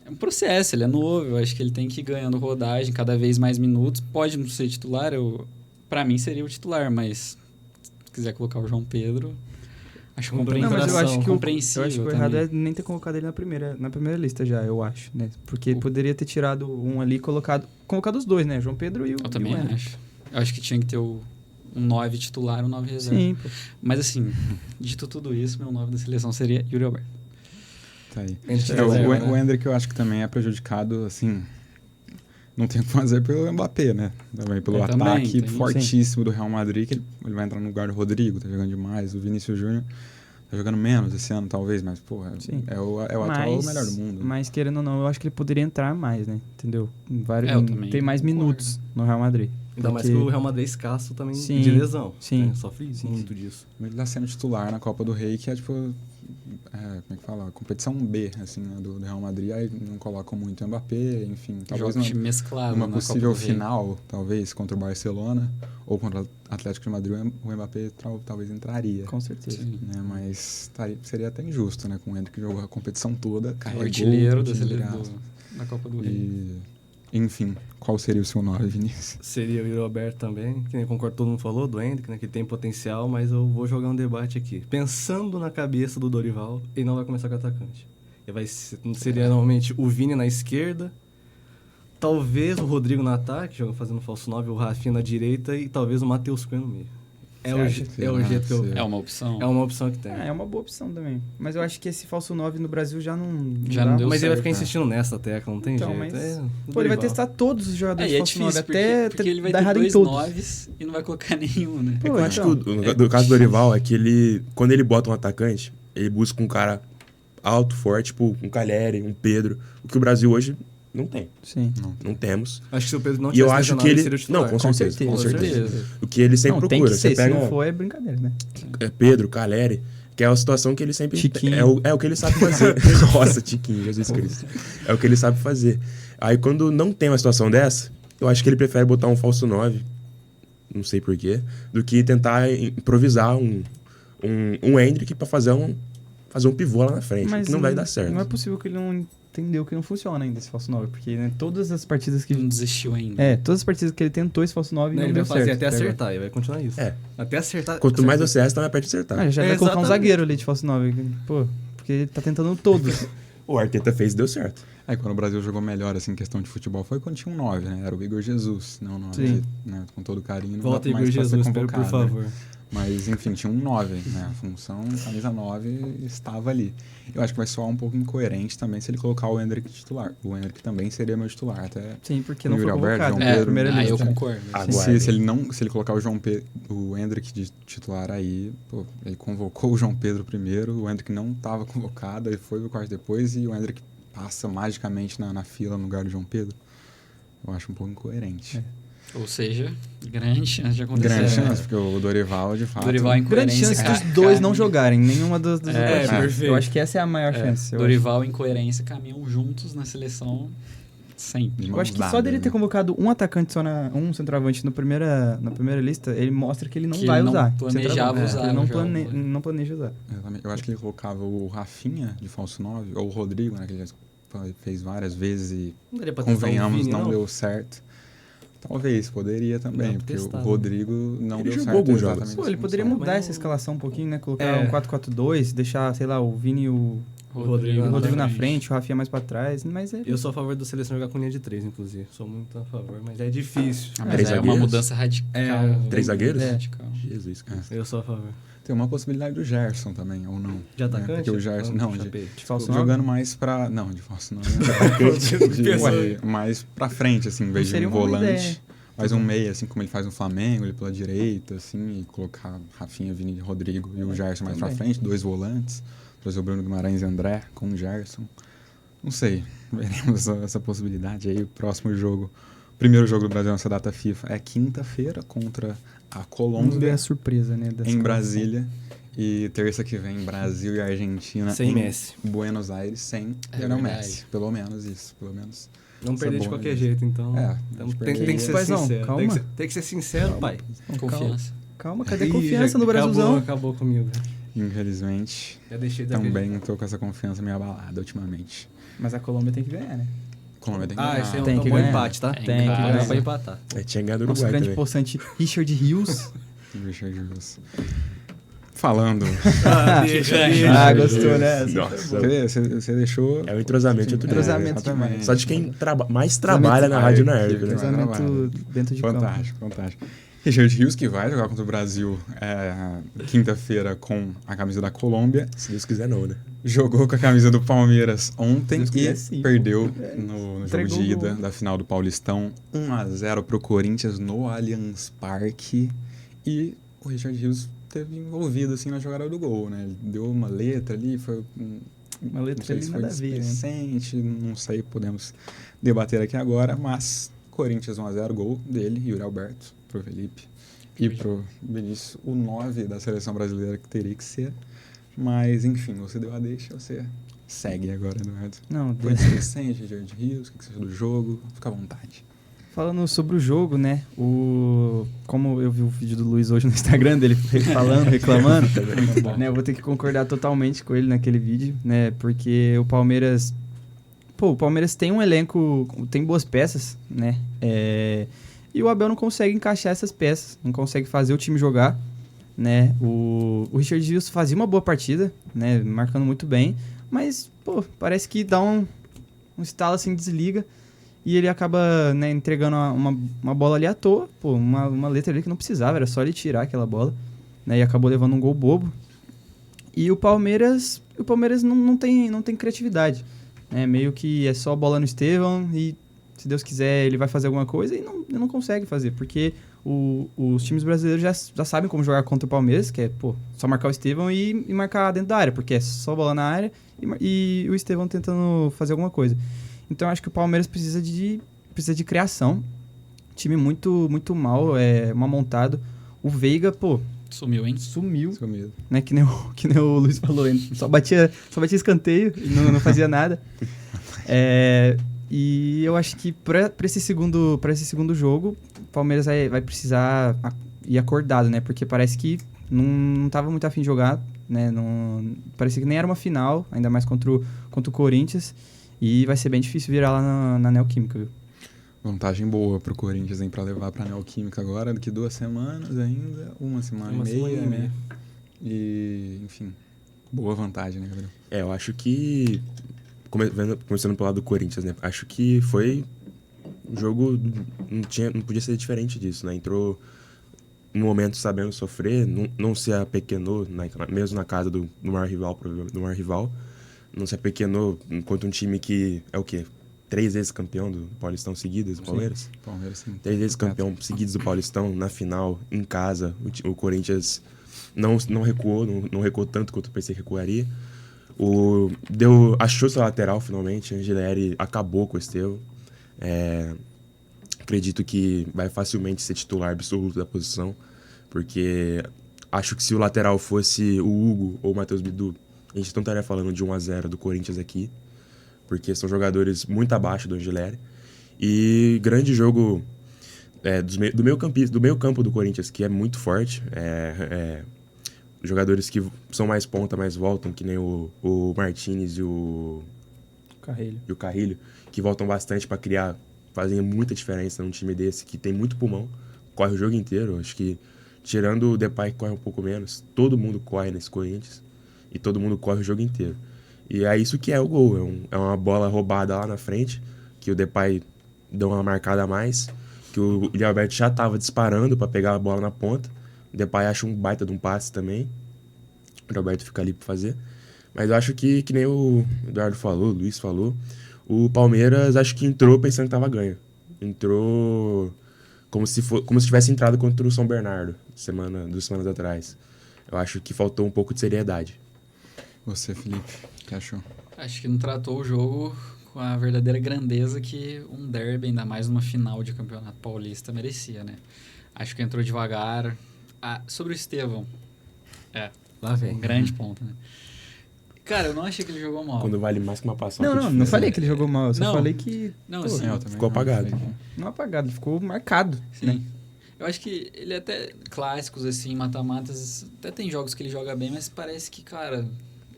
é um processo, ele é novo, eu acho que ele tem que ir ganhando rodagem, cada vez mais minutos. Pode não ser titular, pra mim seria o titular, mas se quiser colocar o João Pedro, acho Não, Não, mas eu acho que compreensível eu acho que o também. errado é nem ter colocado ele na primeira lista já, eu acho, né? Porque poderia ter tirado um ali e colocado os dois, né? João Pedro e o Eu também e o Hendrick. acho. Eu acho que tinha que ter um 9 titular e um 9 reserva. Sim, pô. Mas assim, dito tudo isso, meu 9 da seleção seria Yuri Alberto. Tá aí. Hendrick É, reserva, o né? Hendrick eu acho que também é prejudicado, assim... Não tem o que fazer pelo Mbappé, né? Também pelo Eu também, ataque tem- fortíssimo do Real Madrid, que ele vai entrar no lugar do Rodrigo, tá jogando demais. O Vinícius Júnior tá jogando menos esse ano, talvez, mas, pô, Sim. é o atual melhor do mundo. Mas querendo ou não, eu acho que ele poderia entrar mais, né? Entendeu? Eu também Tem mais concordo. minutos no Real Madrid. Ainda mais que o Real Madrid é escasso também Sim, de lesão. sim. Né? Sofre Sim, muito disso. Ele tá sendo titular na Copa do Rei, que é, tipo... como é que fala? Competição B, assim, né, do Real Madrid. Aí não colocam muito o Mbappé, enfim. Talvez Jogo time mesclado numa na possível Copa do Rei. final, talvez, contra o Barcelona ou contra o Atlético de Madrid, o Mbappé talvez entraria. Com certeza. Sim. Né, mas seria até injusto, né? Com o Hendrick que jogou a competição toda, O carregou artilheiro o da time de seleção graça. da Copa do Rei. E Enfim, qual seria o seu 9, Vinícius? Seria o Yuri Alberto também, que nem concordo, todo mundo falou, do Hendrick, né, que tem potencial, mas eu vou jogar um debate aqui. Pensando na cabeça do Dorival, ele não vai começar com o atacante. Seria normalmente o Vini na esquerda, talvez o Rodrigo no ataque, fazendo falso 9, o Rafinha na direita e talvez o Matheus Cunha no meio. É o jeito que eu... É uma opção. É uma opção que tem. É uma boa opção também. Mas eu acho que esse falso 9 no Brasil já não Já dá. não deu Mas ele vai certo, ficar né? insistindo nessa tecla, não tem Então, jeito. mas- É, Pô, ele vai Dorival. testar todos os jogadores É, e é falso 9 difícil, até porque ele vai dar ter errado em 2 todos. 9s e não vai colocar nenhum, né? Pô, Eu acho então. que do caso do Dorival é que ele, quando ele bota um atacante, ele busca um cara alto, forte, tipo um Calheri, um Pedro, o que o Brasil hoje não tem. Sim. Não temos. Acho que se o Pedro não E eu tivesse acho que lesionado, ele... seria o titular. Não, com certeza. Com certeza. O que ele sempre Não, tem procura. que ser. Você pega Se não for, é brincadeira, né? Pedro, Calheri, que é uma situação que ele sempre... Tiquinho. É o que ele sabe fazer. Nossa, Tiquinho, Jesus Cristo. É o que ele sabe fazer. Aí quando não tem uma situação dessa, eu acho que ele prefere botar um falso 9, não sei porquê, do que tentar improvisar um Hendrick pra fazer um pivô lá na frente. Mas que não vai dar certo. Não é possível que ele não entendeu que não funciona ainda esse falso 9, porque né, todas as partidas que Não desistiu ainda. todas as partidas que ele tentou esse falso 9 Não, não, ele deu vai fazer certo. até agora. acertar, ele vai continuar isso. É. Até acertar. Quanto mais você acertar. acerta, mais perto de acertar. Ah, já vai colocar um Exatamente. zagueiro ali de falso 9. Pô, porque ele tá tentando todos. O Arteta fez e deu certo. Aí quando o Brasil jogou melhor, assim, em questão de futebol, foi quando tinha um 9, né? Era o Igor Jesus. Não, Sim. né? Com todo carinho. Não Volta, dá mais Igor pra ser Jesus, convocado, por favor. né? Mas, enfim, tinha um 9, né? A função, camisa 9, estava ali. Eu acho que vai soar um pouco incoerente também se ele colocar o Hendrick titular. O Hendrick também seria meu titular, até... Sim, porque não foi Yuri Alberto, convocado. João né? Pedro, Primeira aí lista. eu concordo. Agora, Se ele colocar o Hendrick de titular aí, pô, ele convocou o João Pedro primeiro, o Hendrick não estava convocado, ele foi pro quarto depois e o Hendrick passa magicamente na fila no lugar do João Pedro. Eu acho um pouco incoerente. Ou seja, grande chance de acontecer. Grande chance, porque o Dorival, de fato... Dorival em Grande incoerência. chance dos ca- dois não caminha- jogarem, nenhuma das duas É, partidas. perfeito. Eu acho que essa é a maior chance. Eu acho. Dorival em incoerência caminham juntos na seleção sempre. de Eu mãos acho que só dadas, dele ter né? convocado um atacante um centroavante na primeira lista, ele mostra que ele não Que vai ele não usar. planejava centroavante. usar Ele não, no jogo, não planeja usar. Exatamente. Eu acho que ele colocava o Rafinha de falso 9, ou o Rodrigo, né, que ele já fez várias vezes e, Não daria pra testar o convenhamos, Vini, não deu certo. Talvez, poderia também, Dá pra porque testar, o né? Rodrigo não Ele deu jogou certo. alguns jogos. exatamente Pô, essa ele poderia função. mudar Mas essa escalação um pouquinho, né? Colocar É. um 4-4-2, deixar, sei lá, o Vini e o Rodrigo Rodrigo na frente, o Rafinha mais pra trás, mas é... Eu sou a favor da seleção jogar com linha de 3, inclusive. Sou muito a favor, mas é difícil. Ah, Mas Três é uma zagueiros? mudança radical. É, 3 zagueiros? É. Radical. Jesus Cristo. Eu sou a favor. Tem uma possibilidade do Gerson também, ou não. De atacante? Porque o Gerson... Não, de De falso 9? jogando mais pra... Não, de falso não. Mais pra frente, assim, em vez de Seria um uma boa volante. ideia. Mais um meia, assim, como ele faz no Flamengo, ele pela direita, assim, e colocar Rafinha, Vini, Rodrigo e o Gerson mais pra também. frente, 2 volantes. Trazer o Bruno Guimarães e André com o Gerson. Não sei, veremos essa possibilidade aí. O próximo jogo, o primeiro jogo do Brasil nessa data FIFA é quinta-feira contra a Vamos ver Colômbia a surpresa, né? dessa em escalação. Brasília. E terça que vem, Brasil e Argentina Sem em Messi. Buenos Aires, sem É Lionel verdade. Messi. Pelo menos isso, pelo menos. Não Essa perder de boa, qualquer né? jeito, então. É, Então de tem que perder. ser Paizão, sincero. calma. Tem que ser sincero, pai. Confiança. Calma, cadê a Ih, confiança já no Brasilzão? Acabou comigo. Infelizmente, Já deixei de também tô com essa confiança meio abalada ultimamente. Mas a Colômbia tem que ganhar, né? Colômbia tem que Ah, ganhar. esse é Tem um que bom ganhar. empate, tá? Tem que Dá ganhar. pra empatar. Tinha ganhado o Nosso Uruguai grande também. possante Richard Rios. Richard Rios. Falando. Ah, gostou, né? Nossa. Você deixou. É o entrosamento de outro nível. Entrosamento exatamente. demais. Só de quem mais trabalha na rádio na Herb, né? Cruzamento dentro de campo. Fantástico, fantástico. Richard Rios, que vai jogar contra o Brasil quinta-feira com a camisa da Colômbia, Se Deus quiser, não, né? jogou com a camisa do Palmeiras ontem Se Deus e quiser, sim. perdeu no jogo Entregou de o ida gol. da final do Paulistão, 1-0 pro Corinthians no Allianz Parque. E o Richard Rios esteve envolvido assim na jogada do gol, né? Ele deu uma letra ali, foi Uma não letra sei ali se foi nada a ver, né? displicente, não sei, podemos debater aqui agora, mas Corinthians 1-0, gol dele, Yuri Alberto, pro Felipe e pro Vinícius, o 9 da seleção brasileira que teria que ser, mas enfim, você deu a deixa, você segue agora, Eduardo. Não, Foi displicente, Richard Rios, o que você achou do jogo? Fica à vontade. falando sobre o jogo, né? Como eu vi o vídeo do Luiz hoje no Instagram dele falando, reclamando, né? Eu vou ter que concordar totalmente com ele naquele vídeo, né? Porque o Palmeiras, pô, o Palmeiras tem um elenco, tem boas peças, né? E o Abel não consegue encaixar essas peças, não consegue fazer o time jogar, né? O Richard Wilson fazia uma boa partida, né? Marcando muito bem, mas, pô, parece que dá um estalo assim, desliga, e ele acaba, né, entregando uma bola ali à toa, pô, uma letra ali que não precisava, era só ele tirar aquela bola, né? E acabou levando um gol bobo. E o Palmeiras não tem criatividade, né? Meio que é só bola no Estevão e, se Deus quiser, ele vai fazer alguma coisa e não consegue fazer, porque os times brasileiros já sabem como jogar contra o Palmeiras, que é, pô, só marcar o Estevão e marcar dentro da área, porque é só bola na área e o Estevão tentando fazer alguma coisa. Então, eu acho que o Palmeiras precisa de criação. Time muito, muito mal montado. O Veiga, pô, Sumiu, hein? sumiu, Sumido. né? Que nem o Luiz falou, hein? Só batia escanteio e não fazia nada. E eu acho que para esse segundo jogo, o Palmeiras vai precisar ir acordado, né? Porque parece que não tava muito afim de jogar, né? Parecia que nem era uma final, ainda mais contra o Corinthians. E vai ser bem difícil virar lá na Neoquímica, viu? Vantagem boa pro Corinthians, hein, pra levar pra Neoquímica agora, daqui 2 semanas ainda, uma semana e meia. E, enfim, boa vantagem, né, Gabriel? Eu acho que, começando pelo lado do Corinthians, né? Acho que foi um jogo, não podia ser diferente disso, né? Entrou no momento sabendo sofrer, não se apequenou, mesmo na casa do maior rival, não se apequenou enquanto um time que é o quê? 3 vezes campeão do Paulistão seguidas, do Palmeiras? Palmeiras, sim. 3 vezes campeão seguidos do Paulistão, na final, em casa. O Corinthians não recuou, não recuou tanto quanto eu pensei que recuaria. Achou sua lateral, finalmente. Angelieri acabou com o Estevão. Acredito que vai facilmente ser titular absoluto da posição, porque acho que se o lateral fosse o Hugo ou o Matheus Bidu, a gente não estaria falando de 1-0 do Corinthians aqui, porque são jogadores muito abaixo do Angelieri. E grande jogo do meio campo do Corinthians, que é muito forte. Jogadores que são mais ponta, mais voltam, que nem o Martínez e o Carrilho, que voltam bastante para criar, fazem muita diferença num time desse, que tem muito pulmão, corre o jogo inteiro. Acho que, tirando o Depay, que corre um pouco menos, todo mundo corre nesse Corinthians, e todo mundo corre o jogo inteiro. E é isso que é o gol, é uma bola roubada lá na frente, que o Depay deu uma marcada a mais, que o Alberto já estava disparando para pegar a bola na ponta, o Depay acha um baita de um passe também, o Alberto fica ali para fazer. Mas eu acho que nem o Eduardo falou, o Luiz falou, o Palmeiras acho que entrou pensando que estava ganho. Entrou como se tivesse entrado contra o São Bernardo, 2 semanas atrás. Eu acho que faltou um pouco de seriedade. Você, Felipe, o que achou? Acho que não tratou o jogo com a verdadeira grandeza que um derby, ainda mais numa final de campeonato paulista, merecia, né? Acho que entrou devagar. Sobre o Estevão, Lá vem. um grande ponto, né? Cara, eu não achei que ele jogou mal. Quando vale mais que uma passada. Não falei que ele jogou mal, eu só Não. falei que Não, pô, assim, Eu também ficou não, apagado. achei que- não apagado, ficou marcado, sim. né? Eu acho que ele até, clássicos assim, mata-matas, até tem jogos que ele joga bem, mas parece que, cara,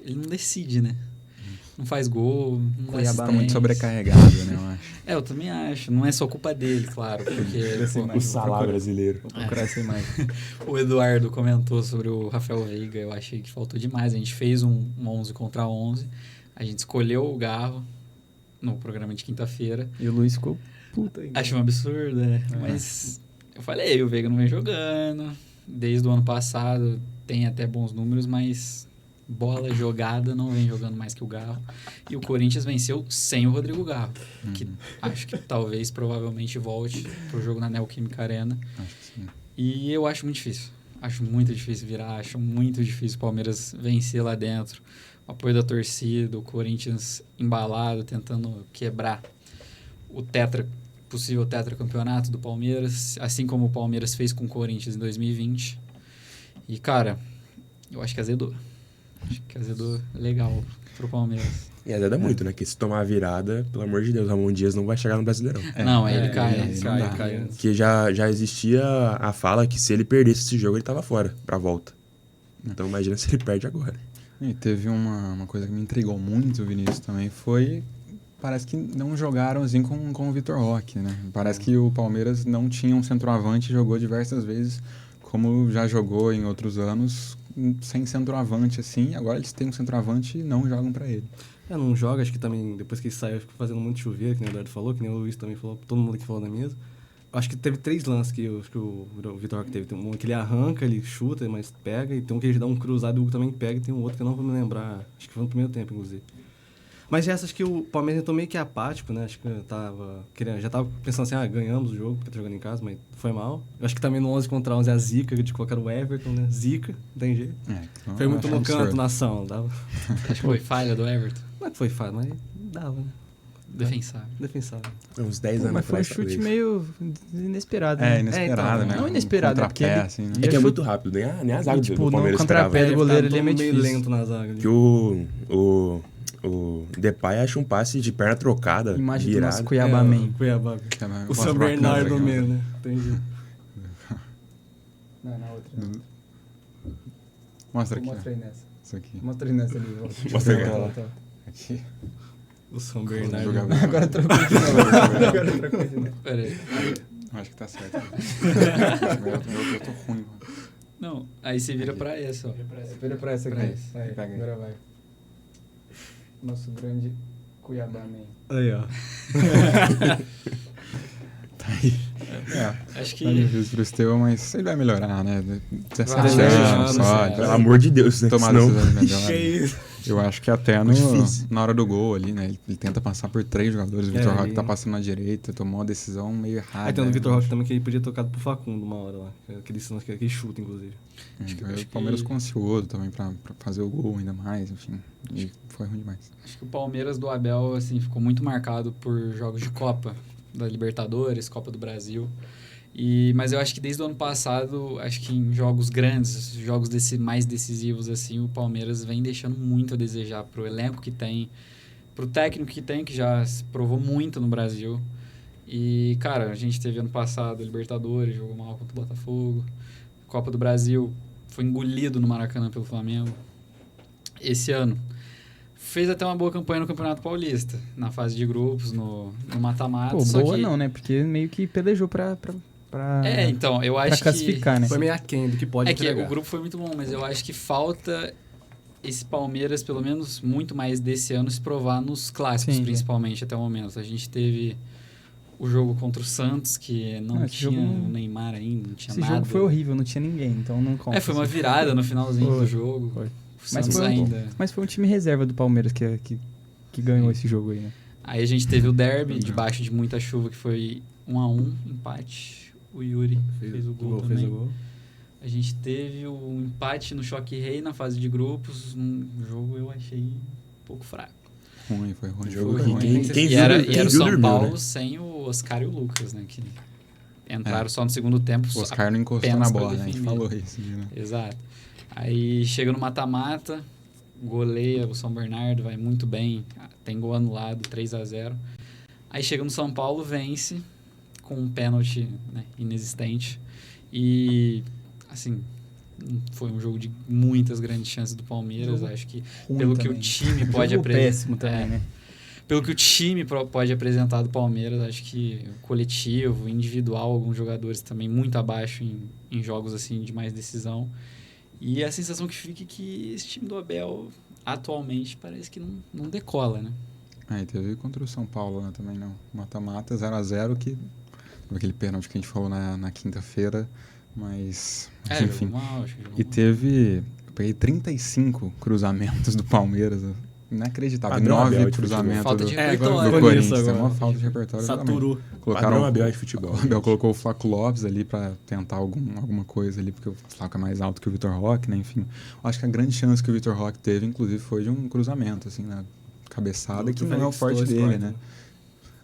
ele não decide, né? Não faz gol, não dá Cuiabá assistência. muito sobrecarregado, né, eu acho. Eu também acho. Não é só culpa dele, claro, porque pô, O salário brasileiro. Vou procurar essa imagem. o Eduardo comentou sobre o Rafael Veiga, eu achei que faltou demais. A gente fez um 11 contra 11, a gente escolheu o Garro no programa de quinta-feira. E o Luiz ficou puta ainda. Acho um absurdo, mas eu falei, o Veiga não vem jogando, desde o ano passado tem até bons números, mas bola jogada não vem jogando mais que o Garro. E o Corinthians venceu sem o Rodrigo Garro, que acho que talvez, provavelmente volte pro jogo na Neoquímica Arena. Acho que sim. E eu acho muito difícil. Acho muito difícil virar, acho muito difícil o Palmeiras vencer lá dentro. O apoio da torcida, o Corinthians embalado, tentando quebrar o possível tetracampeonato do Palmeiras, assim como o Palmeiras fez com o Corinthians em 2020. E, cara, eu acho que azedou. Acho que azedou legal pro Palmeiras. E azeda muito, né? Que se tomar a virada, pelo amor de Deus, Ramon Dias não vai chegar no Brasileirão. Não, aí ele cai, né? Cai. Que já existia a fala que se ele perdesse esse jogo, ele tava fora pra volta. Então imagina se ele perde agora. E teve uma coisa que me intrigou muito, Vinícius, também, foi parece que não jogaram assim com o Vitor Roque, né? Parece que o Palmeiras não tinha um centroavante, jogou diversas vezes, como já jogou em outros anos, sem centroavante assim. Agora eles têm um centroavante e não jogam pra ele. Não joga, acho que também, depois que ele saiu, fica fazendo muito chuveiro, que nem o Eduardo falou, que nem o Luiz também falou, todo mundo que falou na mesa. Acho que teve 3 lances que o Vitor Roque teve. Tem um que ele arranca, ele chuta, mas pega. E tem um que ele dá um cruzado e o Hugo também pega. E tem um outro que eu não vou me lembrar. Acho que foi no primeiro tempo, inclusive. Mas essas que o Palmeiras entrou meio que apático, né? Acho que já tava pensando assim, ganhamos o jogo, porque tá jogando em casa, mas foi mal. Eu acho que também no 11 contra 11 é a zica, de colocar o Everton, né? Zica, não tem jeito. Então, Foi muito no canto, absurdo. na ação, dava. Acho que foi falha do Everton. Não é que foi fácil, mas dava, né? Defensável. Defensável. Uns 10 anos Mas foi um atrás, chute talvez. meio inesperado, né? Inesperado, então, né? não inesperado, é porque Contrapé, ele- assim, né? É que é Ia muito rápido, nem a zaga E, tipo, do no Palmeiras esperava. contrapé do goleiro, ele é meio meio difícil. lento na zaga ali. Que o Depay acha um passe de perna trocada, Imagem do virado. nosso Cuiabá Man. Cuiabá. Eu O posso São colocar Bernardo aqui, ó. mesmo, né? Entendi. Não, na outra. Mostra aqui, Mostra ó. aí nessa. Isso aqui. Mostra aí nessa ali. Mostra aqui. Tá. Aqui. O São Bernardo. Jogador. Agora trocou de novo. Agora trocou de novo. Pera aí. Eu acho que tá certo. eu tô ruim, mano. Não, aí você vira pra essa, ó. Vira pra essa Pra aqui. essa. Aí, Pega aí. agora vai. Nosso grande Cuiabá Man. Aí, ó. Tá aí. Acho Tá que difícil pro Esteu, mas ele vai melhorar, né? 17 Vai, anos só. vai, ele Pelo vai amor de Deus, né? tomar Senão... decisões melhores. Que isso? Eu acho que até Muito difícil. na hora do gol ali, né? Ele tenta passar por 3 jogadores. O Vitor Roque ele- tá passando na direita, tomou uma decisão meio errada. Aí tem o né? Vitor Roque também, que ele podia ter tocado pro Facundo uma hora lá. Aquele chute, inclusive. Acho que acho o Palmeiras que- ficou ansioso também pra fazer o gol ainda mais, enfim. E foi ruim demais. Acho que o Palmeiras do Abel, assim, ficou muito marcado por jogos de Copa, da Libertadores, Copa do Brasil. Mas eu acho que desde o ano passado, acho que em jogos grandes, jogos mais decisivos, assim, o Palmeiras vem deixando muito a desejar pro elenco que tem, pro técnico que tem, que já se provou muito no Brasil. E, cara, a gente teve ano passado a Libertadores, jogou mal contra o Botafogo. Copa do Brasil foi engolido no Maracanã pelo Flamengo. Esse ano fez até uma boa campanha no Campeonato Paulista, na fase de grupos, no mata-mata. Pô, só boa que... não, né? Porque meio que pelejou pra então, eu pra acho classificar, né? Foi meio aquém do que pode É que entregar. o grupo foi muito bom, mas eu acho que falta esse Palmeiras, pelo menos muito mais desse ano, se provar nos clássicos, Sim, principalmente, até o momento. A gente teve o jogo contra o Santos, que não Esse tinha jogo o Neymar ainda, não tinha Esse nada. jogo foi horrível, não tinha ninguém, então não conta. Foi uma assim. virada no finalzinho Foi, do jogo. foi. O Mas Santos foi um- ainda... Mas foi um time reserva do Palmeiras que ganhou esse jogo aí, né? Aí a gente teve o derby, debaixo de muita chuva, que foi 1-1, empate. O Yuri fez o gol também. Fez o gol. A gente teve o empate no Choque Rei na fase de grupos. Um jogo eu achei um pouco fraco. Foi ruim. Jogo Foi ruim. ruim. Quem E era viu, o São dormiu, Paulo né? sem o Oscar e o Lucas, né? Que entraram só no segundo tempo. O Oscar não encostou apenas na pra bola, né? A gente definir. falou isso, né? Exato. Aí chega no mata-mata, goleia o São Bernardo, vai muito bem. Tem gol anulado, 3-0. Aí chega no São Paulo, vence com um pênalti, né, inexistente. E, assim, foi um jogo de muitas grandes chances do Palmeiras. Jogo Acho que Ruim pelo que também. o time pode Jogo apresentar. péssimo também, né? Pelo que o time pode apresentar do Palmeiras, acho que coletivo, individual, alguns jogadores também muito abaixo em jogos assim de mais decisão. E a sensação que fica é que esse time do Abel atualmente parece que não decola, né? Aí teve contra o São Paulo, né, também, não. Mata-mata, 0-0, que aquele pênalti que a gente falou na quinta-feira, mas enfim. Jogou mal, acho que jogou E mal. teve, eu peguei 35 cruzamentos do Palmeiras, inacreditável. Padrão 9 Abel de cruzamentos Falta do, de agora repertório. do ficou Corinthians. nisso É agora. uma falta de repertório. Saturou. Padrão Abel de futebol. O Abel colocou o Flaco Lopes ali pra tentar alguma coisa ali, porque o Flaco é mais alto que o Vitor Roque, né? Enfim, eu acho que a grande chance que o Vitor Roque teve, inclusive, foi de um cruzamento, assim, na cabeçada, que não é o forte dele, né?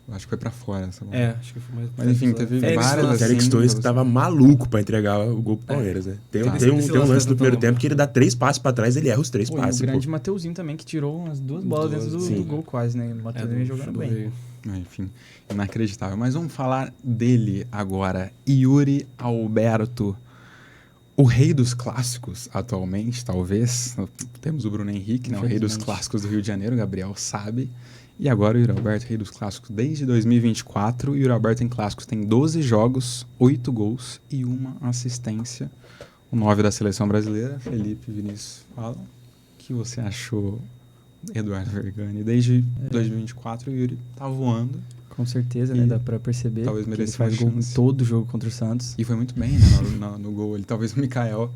Eu acho que foi pra fora essa bola. Acho que foi mais... Mas enfim, teve várias O Félix assim, Torres que você- tava maluco pra entregar o gol pro Palmeiras, né? Tem Tá. um Esse lance do primeiro tentando- tempo que ele dá 3 passos pra trás, ele erra os 3 Pô, e o passes. grande Pô. Mateuzinho também, que tirou umas 2 bolas dentro Sim. do gol quase, né? O Mateuzinho vem jogando bem. Enfim, inacreditável. Mas vamos falar dele agora. Yuri Alberto. o rei dos clássicos atualmente, talvez, temos o Bruno Henrique, né, o rei dos Infelizmente. clássicos do Rio de Janeiro, Gabriel sabe. E agora o Yuri Alberto, rei dos clássicos desde 2024. O Yuri Alberto em clássicos tem 12 jogos, 8 gols e 1 assistência. O 9 da seleção brasileira, Felipe Vinícius, fala. O que você achou, Eduardo Vergani? Desde 2024 o Yuri tá voando. Com certeza, E né? Dá pra perceber. talvez que ele mereça faz uma gol em chance. todo jogo contra o Santos. E foi muito bem, né, no gol. Ele, talvez o Mikael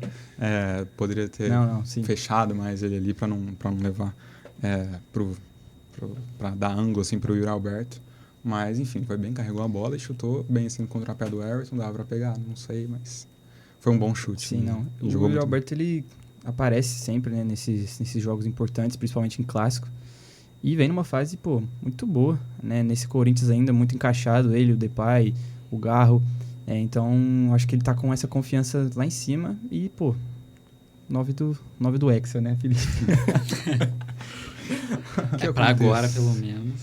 poderia ter Não, sim. fechado mais ele ali pra não levar pra dar ângulo assim pro Yuri Alberto. Mas enfim, foi bem, carregou a bola e chutou bem assim contra o pé do Everton, dava pra pegar, não sei, mas foi um bom chute. Sim, não. Ele O jogou Yuri muito Alberto, ele aparece sempre, né, nesses jogos importantes, principalmente em clássico. E vem numa fase, pô, muito boa, né? Nesse Corinthians ainda muito encaixado, ele, o Depay, o Garro. Então, acho que ele tá com essa confiança lá em cima e, pô, 9 do Hexa, né, Felipe? O que Pra acontece? agora, pelo menos.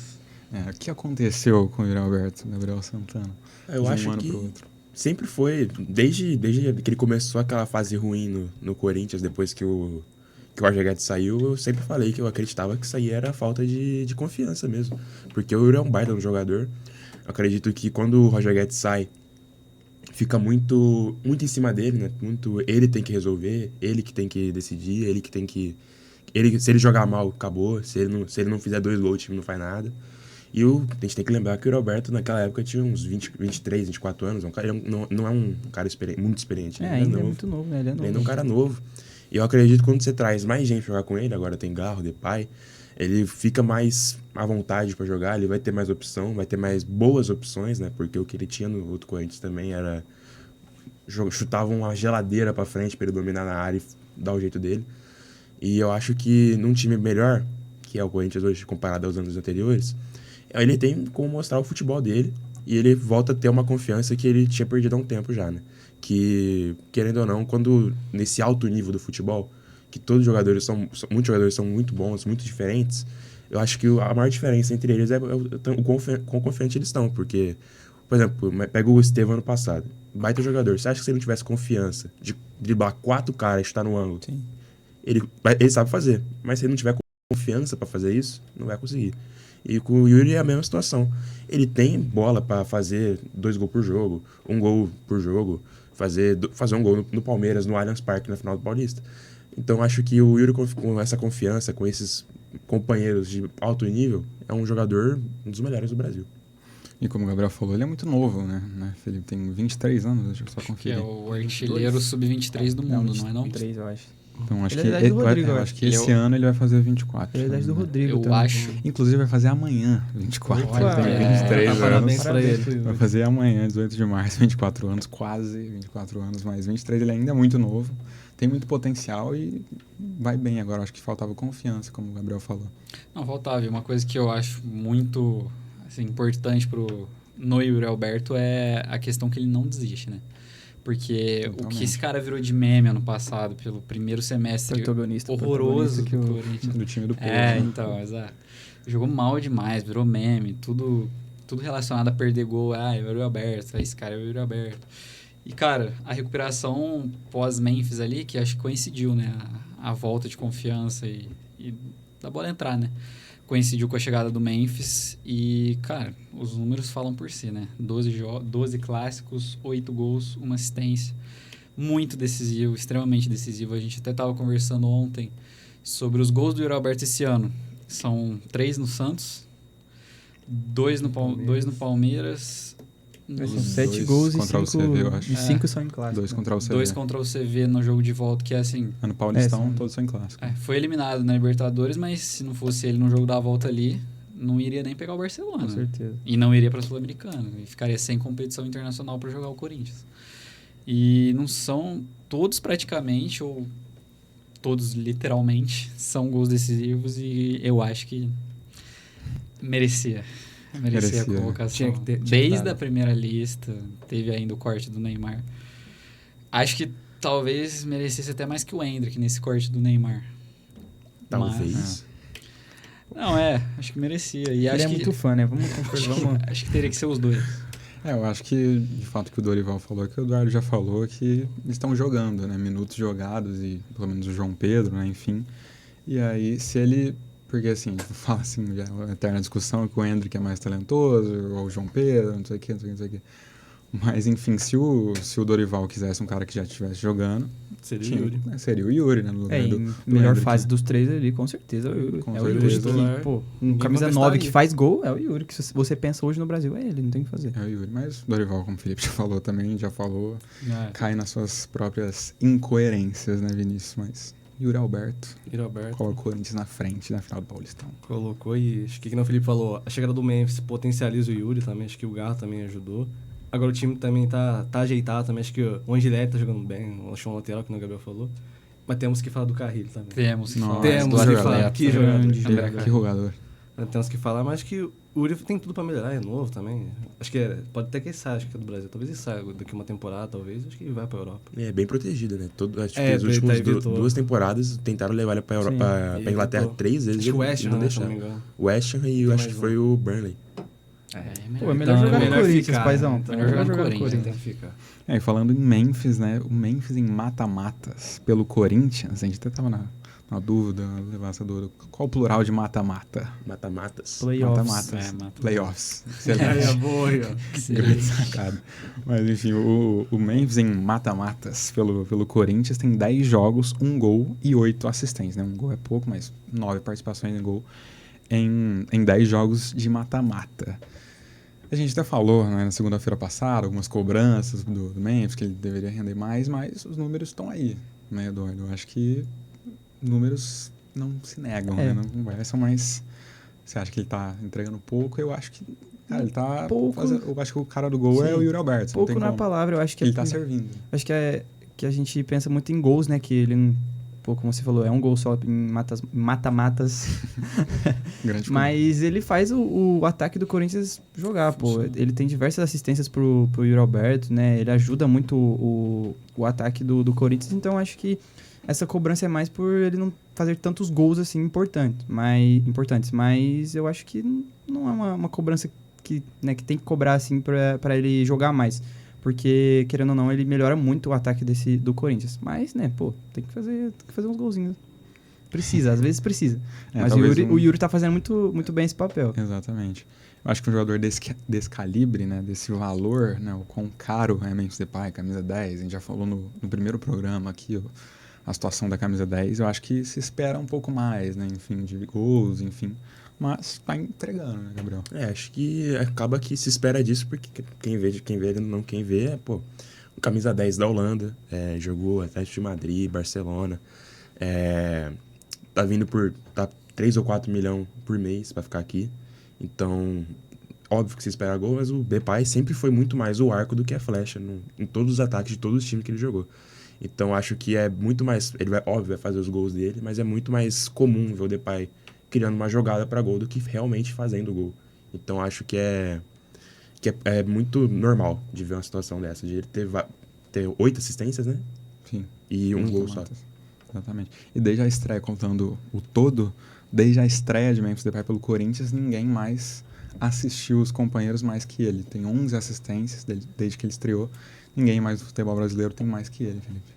O que aconteceu com o Yuri Alberto, Gabriel Santana? Eu de um acho ano que pro outro. sempre foi, desde que ele começou aquela fase ruim no Corinthians, depois que o Roger Guedes saiu, eu sempre falei que eu acreditava que isso aí era falta de confiança mesmo. Porque o Yuri é um baita no jogador. Eu acredito que quando o Roger Guedes sai, fica muito em cima dele, né? Muito, ele tem que resolver, ele que tem que decidir, ele que tem que... se ele jogar mal, acabou. Se ele não fizer 2 gols, o time não faz nada. E a gente tem que lembrar que o Roberto, naquela época, tinha uns 23, 24 anos. Ele não é um cara muito experiente. Né? Ele Ainda é novo. muito novo, né? Ele é novo. Ele ainda é um cara novo. E eu acredito que quando você traz mais gente pra jogar com ele, agora tem Garro, Depay, ele fica mais à vontade pra jogar, ele vai ter mais opção, vai ter mais boas opções, né? Porque o que ele tinha no outro Corinthians também era... chutava uma geladeira pra frente pra ele dominar na área e dar o jeito dele. E eu acho que num time melhor, que é o Corinthians hoje, comparado aos anos anteriores, ele tem como mostrar o futebol dele e ele volta a ter uma confiança que ele tinha perdido há um tempo já, né? Que, querendo ou não, quando nesse alto nível do futebol, que todos os jogadores muitos jogadores são muito bons, muito diferentes, eu acho que a maior diferença entre eles é o quão confiante eles estão, porque, por exemplo, pega o Estevão ano passado, baita jogador, você acha que se ele não tivesse confiança de driblar 4 caras e chutar no ângulo, Sim. ele sabe fazer, mas se ele não tiver confiança pra fazer isso, não vai conseguir. E com o Yuri é a mesma situação. Ele tem bola pra fazer 2 gols por jogo, 1 gol por jogo, fazer um gol no Palmeiras, no Allianz Parque, na final do Paulista. Então acho que o Yuri, com essa confiança, com esses companheiros de alto nível, é um jogador, um dos melhores do Brasil. E como o Gabriel falou, ele é muito novo, né? Felipe tem 23 anos, deixa eu só Que é conferir. o artilheiro sub-23 do mundo, não é não? 3, eu acho. Então acho Ele que, é da idade do Rodrigo, eu eu acho que acho. esse ano ele vai fazer 24. Ele é da idade do né? Rodrigo Eu também. acho. Inclusive vai fazer amanhã, 24. Opa, Ele tem 23 anos. parabéns pra ele. Vai fazer amanhã, 18 de março, 24 anos, quase 24 anos, mas 23 ele ainda é muito novo, tem muito potencial e vai bem agora. Acho que faltava confiança, como o Gabriel falou. Não, faltava. E uma coisa que eu acho muito assim, importante no Yuri Alberto é a questão que ele não desiste, né? Porque o Totalmente. que esse cara virou de meme ano passado, pelo primeiro semestre Protagonista horroroso que do o... Corinthians. Do time do povo. Então, exato. Jogou mal demais, virou meme, tudo relacionado a perder gol. Ah, é o Yuri Alberto, esse cara é o Yuri Alberto. E, cara, a recuperação pós-Memphis ali, que acho que coincidiu, né? A volta de confiança e da bola entrar, né? Coincidiu com a chegada do Memphis e, cara, os números falam por si, né? 12 clássicos, 8 gols, 1 assistência. Muito decisivo, extremamente decisivo. A gente até estava conversando ontem sobre os gols do Yuri Alberto esse ano. São 3 no Santos, 2 no Palmeiras. São Os 7 dois gols contra o e 5 CV, eu acho. e 5 são em clássico. 2 contra o CV. 2 contra o CV no jogo de volta, que é assim... No Paulistão, são- todos são em clássico. Foi eliminado na Libertadores, mas se não fosse ele no jogo da volta ali, não iria nem pegar o Barcelona. Com certeza. E não iria para a Sul-Americana. E ficaria sem competição internacional para jogar o Corinthians. E não são todos praticamente, ou todos literalmente, são gols decisivos e eu acho que merecia Merecia. a convocação. Tinha que ter Desde dado. a primeira lista, teve ainda o corte do Neymar. Acho que talvez merecesse até mais que o Endrick nesse corte do Neymar. Talvez. Não, acho que merecia. E Ele acho é que, muito fã, né? Vamos concordar. acho que teria que ser os dois. Eu acho que, de fato, que o Dorival falou, que o Eduardo já falou, que eles estão jogando, né? Minutos jogados e pelo menos o João Pedro, né? Enfim. E aí, se ele... Porque, assim, fala assim, já é uma eterna discussão que o Endrick é mais talentoso, ou o João Pedro, não sei o quê, não sei o quê, não sei o quê. Mas, enfim, se o Dorival quisesse um cara que já estivesse jogando... Seria o Yuri. Seria o Yuri, né? No lugar do melhor Endrick. fase dos três ali, com certeza, é o Yuri. Com É o Yuri certeza. que, pô, um Ninguém camisa contestar 9 aí. que faz gol, é o Yuri. Que se você pensa hoje no Brasil, é ele, não tem o que fazer. É o Yuri. Mas o Dorival, como o Felipe já falou também, já falou, É. cai nas suas próprias incoerências, né, Vinícius? Mas Yuri Alberto Yuri Alberto. coloca o Corinthians na frente na final do Paulistão. Colocou e acho que nem o Felipe falou, a chegada do Memphis potencializa o Yuri também, acho que o Garro também ajudou. Agora o time também tá ajeitado também, acho que o Angelelli tá jogando bem, o chão lateral, que o Gabriel falou. Mas temos que falar do Carrilho também. Temos que Nossa, falar Temos do que jogador. falar, atleta. que jogador. Grande André jogador. Que jogador. Temos que falar, mas acho que o Yuri tem tudo pra melhorar, é novo também. Acho que pode até que ele saia, acho que é do Brasil. Talvez ele saia daqui uma temporada, talvez, acho que ele vai pra Europa. É bem protegido, né? Acho que É, as ele últimas evitou. 2 temporadas tentaram levar ele pra, Sim, pra e Inglaterra evitou. 3 vezes. Acho que o West e Ham, não né, se não me deixaram. engano. O West Ham e Tem eu acho mais que um. foi o Burnley. Pô, é melhor jogar no melhor Corinthians, ficar, paizão. então. Melhor jogar no no Corinthians. Tem que ficar. E falando em Memphis, né? O Memphis em mata-matas pelo Corinthians, a gente até tava na dúvida, na levança qual o plural de mata-mata? Mata-matas. Playoffs. Mata-matas. É, mata-matas. Playoffs. É, Excelente. boa aí, ó. Grande sacada. Mas enfim, o Memphis em mata-matas pelo Corinthians tem 10 jogos, 1 gol e 8 assistências. Né? Um gol é pouco, mas 9 participações em gol em 10 jogos de mata-mata. A gente até falou, né, na segunda-feira passada, algumas cobranças do Memphis, que ele deveria render mais, mas os números estão aí, né, Eduardo? Eu acho que números não se negam, É. né? Não conversam, mas você acha que ele tá entregando pouco? Eu acho que, cara, ele tá Pouco. eu acho que o cara do gol é Sim. o Yuri Alberto. Não Pouco tem na como. palavra, eu acho que Ele tá servindo. acho que a gente pensa muito em gols, né? Que ele, não- pô, como você falou, é um gol só em mata-matas. Grande Mas ele faz o ataque do Corinthians jogar, pô. Ele tem diversas assistências pro Yuri Alberto, né? Ele ajuda muito o ataque do Corinthians, então acho que essa cobrança é mais por ele não fazer tantos gols assim importantes. Mas eu acho que não é uma cobrança que, né, que tem que cobrar assim pra ele jogar mais. Porque, querendo ou não, ele melhora muito o ataque do Corinthians. Mas, né, pô, tem que fazer uns golzinhos. Precisa, às vezes precisa. É, Mas talvez o Yuri tá fazendo muito bem esse papel. Exatamente. Eu acho que um jogador desse calibre, né, desse valor, né, o quão caro é Memphis Depay, camisa 10, a gente já falou no primeiro programa aqui, a situação da camisa 10, eu acho que se espera um pouco mais, né, enfim, de gols, enfim, mas tá entregando, né, Gabriel? Acho que acaba que se espera disso, porque quem vê, quem vê é, pô, o camisa 10 da Holanda, jogou Atlético de Madrid, Barcelona, tá vindo por 3 ou 4 milhões por mês pra ficar aqui, então, óbvio que se espera gol, mas o Depay sempre foi muito mais o arco do que a flecha em todos os ataques de todos os times que ele jogou. Então, acho que é muito mais, ele vai fazer os gols dele, mas é muito mais comum ver o Depay criando uma jogada para gol do que realmente fazendo o gol. Então acho que é muito normal de ver uma situação dessa, de ele ter 8 assistências, né? Sim. E um gol só. Mata-matas. Exatamente. E desde a estreia, contando o todo, desde a estreia de Memphis Depay pelo Corinthians, ninguém mais assistiu os companheiros mais que ele. Tem 11 assistências desde que ele estreou. Ninguém mais do futebol brasileiro tem mais que ele, Felipe.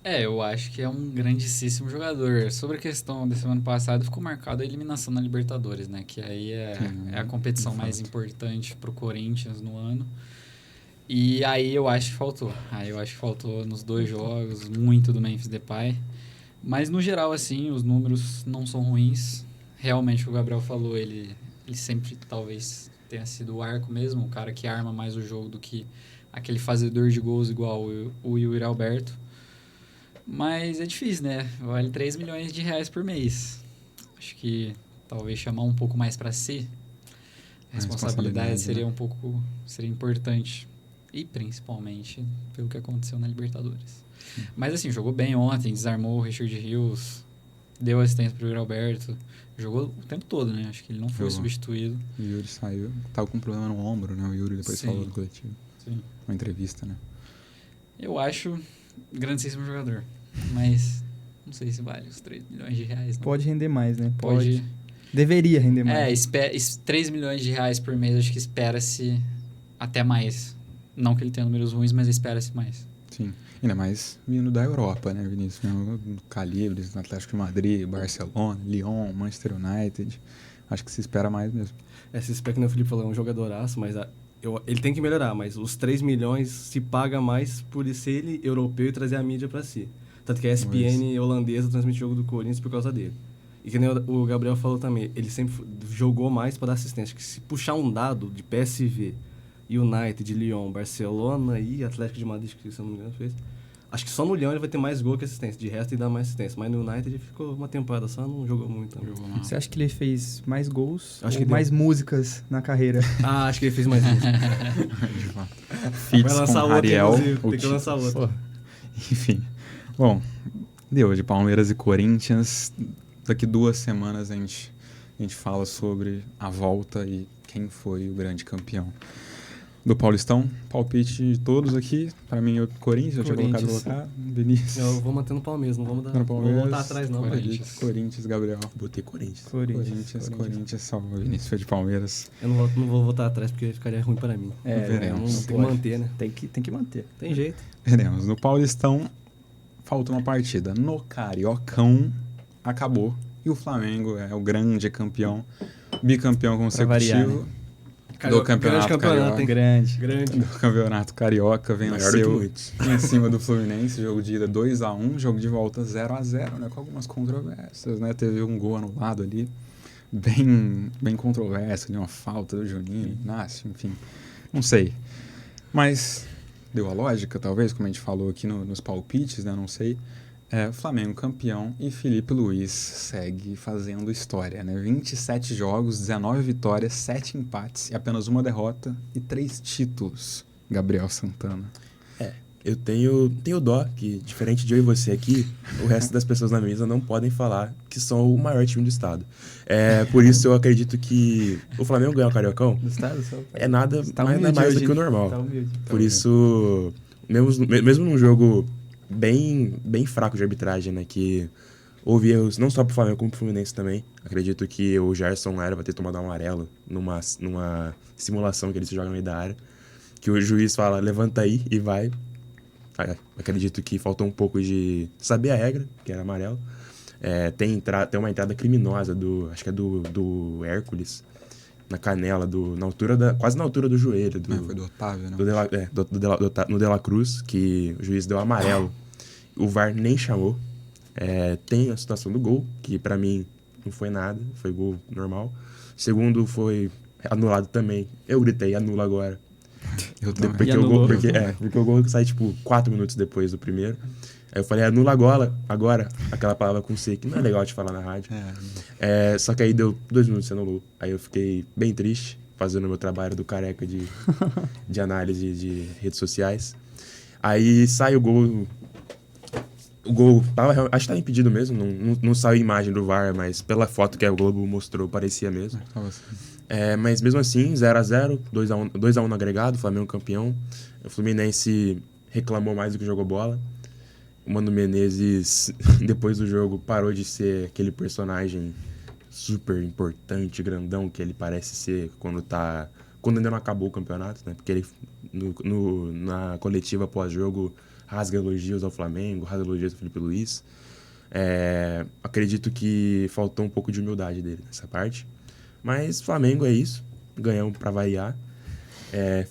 Eu acho que é um grandíssimo jogador. Sobre a questão da semana passada, ficou marcado a eliminação na Libertadores, né? Que aí é a competição de mais fato. importante pro Corinthians no ano. E aí eu acho que faltou. Aí eu acho que faltou nos 2 jogos, muito do Memphis Depay. Mas no geral, assim, os números não são ruins. Realmente, o que o Gabriel falou, ele sempre talvez tenha sido o arco mesmo, o cara que arma mais o jogo do que aquele fazedor de gols igual o Yuri Alberto. Mas é difícil, né? Vale 3 milhões de reais por mês. Acho que talvez chamar um pouco mais para si. A responsabilidade seria né? seria importante. E principalmente pelo que aconteceu na Libertadores. Mas assim, jogou bem ontem, desarmou o Richard Rios, deu assistência pro Yuri Alberto. Jogou o tempo todo, né? Acho que ele não foi Jogou. substituído. O Yuri saiu, tava com um problema no ombro, né? O Yuri depois Sim. falou do coletivo. Sim. Uma entrevista, né? Eu acho grandíssimo jogador. Mas não sei se vale os 3 milhões de reais. Não. Pode render mais, né? Pode. Deveria render mais. 3 milhões de reais por mês, acho que espera-se até mais. Não que ele tenha números ruins, mas espera-se mais. Sim. Ainda mais vindo da Europa, né, Vinícius? No Calibre, no Atlético de Madrid, Barcelona, Lyon, Manchester United. Acho que se espera mais mesmo. Esse espera que o Felipe falou, é um jogadoraço, mas ele tem que melhorar, mas os 3 milhões se paga mais por ser ele europeu e trazer a mídia pra si. Tanto que a ESPN holandesa transmite o jogo do Corinthians por causa dele. E que nem o Gabriel falou também, ele sempre jogou mais para dar assistência. Que se puxar um dado de PSV, United, Lyon, Barcelona e Atlético de Madrid, que se eu não me engano fez, acho que só no Lyon ele vai ter mais gol que assistência. De resto ele dá mais assistência. Mas no United ele ficou uma temporada só, não jogou muito. Não. Jogou mal. Você acha que ele fez mais gols Acho ou que mais músicas na carreira? Ah, acho que ele fez mais isso. De fato. Fits Vai lançar com outro, Ariel. inclusive. Tem que lançar outro. Enfim. Bom, deu de Palmeiras e Corinthians. Daqui 2 semanas a gente fala sobre a volta e quem foi o grande campeão do Paulistão. Palpite de todos aqui. Para mim, o Corinthians, eu tinha colocado. Vinícius. Eu vou manter no Palmeiras, não vamos dar. No Não Palmeiras. vou voltar atrás, não. Corinthians, Gabriel. Botei Corinthians. Corinthians, só o Vinícius foi de Palmeiras. Eu não vou voltar atrás porque ficaria ruim para mim. Veremos. Tem que manter, né? Tem que manter. Tem jeito. Veremos. No Paulistão, falta uma partida. No Cariocão, acabou. E o Flamengo é o grande campeão, bicampeão consecutivo variar, né? do Campeonato Carioca. hein? Grande. Do Campeonato Carioca, Maior do que venceu muitos. em cima do Fluminense, jogo de ida 2-1, jogo de volta 0-0, né, com algumas controvérsias, né, teve um gol anulado ali, bem controverso, ali, uma falta do Juninho, Inácio, enfim, não sei, mas deu a lógica, talvez, como a gente falou aqui nos palpites, né, não sei. Flamengo campeão e Felipe Luiz segue fazendo história, né? 27 jogos, 19 vitórias, 7 empates e apenas uma derrota e 3 títulos. Gabriel Santana. Eu tenho dó que, diferente de eu e você aqui, o resto das pessoas na mesa não podem falar que são o maior time do estado. Por isso eu acredito que o Flamengo ganhar o Cariocão é nada mais do que o normal. Tá humilde. Por isso, mesmo num jogo bem fraco de arbitragem, né, que houve erros não só pro Flamengo como pro Fluminense também. Acredito que o Gerson era vai ter tomado um amarelo numa simulação que ele se joga no meio da área, que o juiz fala, levanta aí e vai. Acredito que faltou um pouco de saber a regra, que era amarelo. Tem uma entrada criminosa acho que é do Hércules, na canela, quase na altura do joelho. Foi do Otávio, né? No De La Cruz, que o juiz deu amarelo. O VAR nem chamou. Tem a situação do gol, que pra mim não foi nada, foi gol normal. Segundo, foi anulado também. Eu gritei, anula agora. Eu também. Porque o gol sai, 4 minutos depois do primeiro. Aí eu falei, anula agora, aquela palavra com C, que não é legal de falar na rádio. Só que aí deu 2 minutos e anulou. Aí eu fiquei bem triste, fazendo o meu trabalho do careca de análise de redes sociais. Aí sai o gol. O gol, acho que tava impedido mesmo, não saiu a imagem do VAR, mas pela foto que a Globo mostrou, parecia mesmo. Mas mesmo assim, 0-0, 2-1 no agregado, Flamengo campeão. O Fluminense reclamou mais do que jogou bola. O Mano Menezes, depois do jogo, parou de ser aquele personagem super importante, grandão, que ele parece ser quando ainda não acabou o campeonato, né? Porque ele, na coletiva pós-jogo, rasga elogios ao Flamengo, rasga elogios ao Felipe Luiz. Acredito que faltou um pouco de humildade dele nessa parte. Mas Flamengo é isso, ganhamos para variar.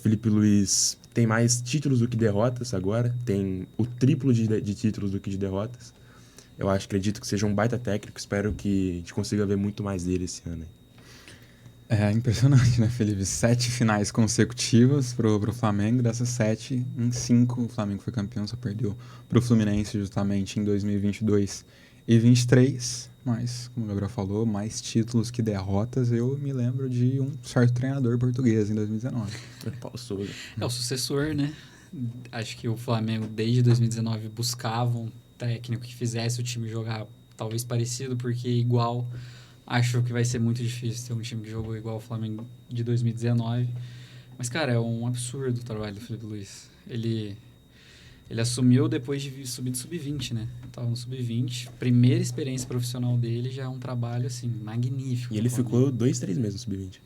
Felipe Luiz tem mais títulos do que derrotas agora, tem o triplo de títulos do que de derrotas. Acredito que seja um baita técnico, espero que a gente consiga ver muito mais dele esse ano. É impressionante, né, Felipe? 7 finais consecutivas pro Flamengo, dessas 7, em 5 o Flamengo foi campeão, só perdeu pro Fluminense justamente em 2022 e 2023, mas, como o Gabriel falou, mais títulos que derrotas. Eu me lembro de um certo treinador português em 2019. Paulo Souza. É o sucessor, né? Acho que o Flamengo, desde 2019, buscava um técnico que fizesse o time jogar talvez parecido, porque igual... Acho que vai ser muito difícil ter um time que jogou igual o Flamengo de 2019. Mas, cara, é um absurdo o trabalho do Felipe Luiz. Ele assumiu depois de subir de sub-20, né? Tava no sub-20. Primeira experiência profissional dele já é um trabalho, assim, magnífico. E ele ficou 2-3 meses no sub-20.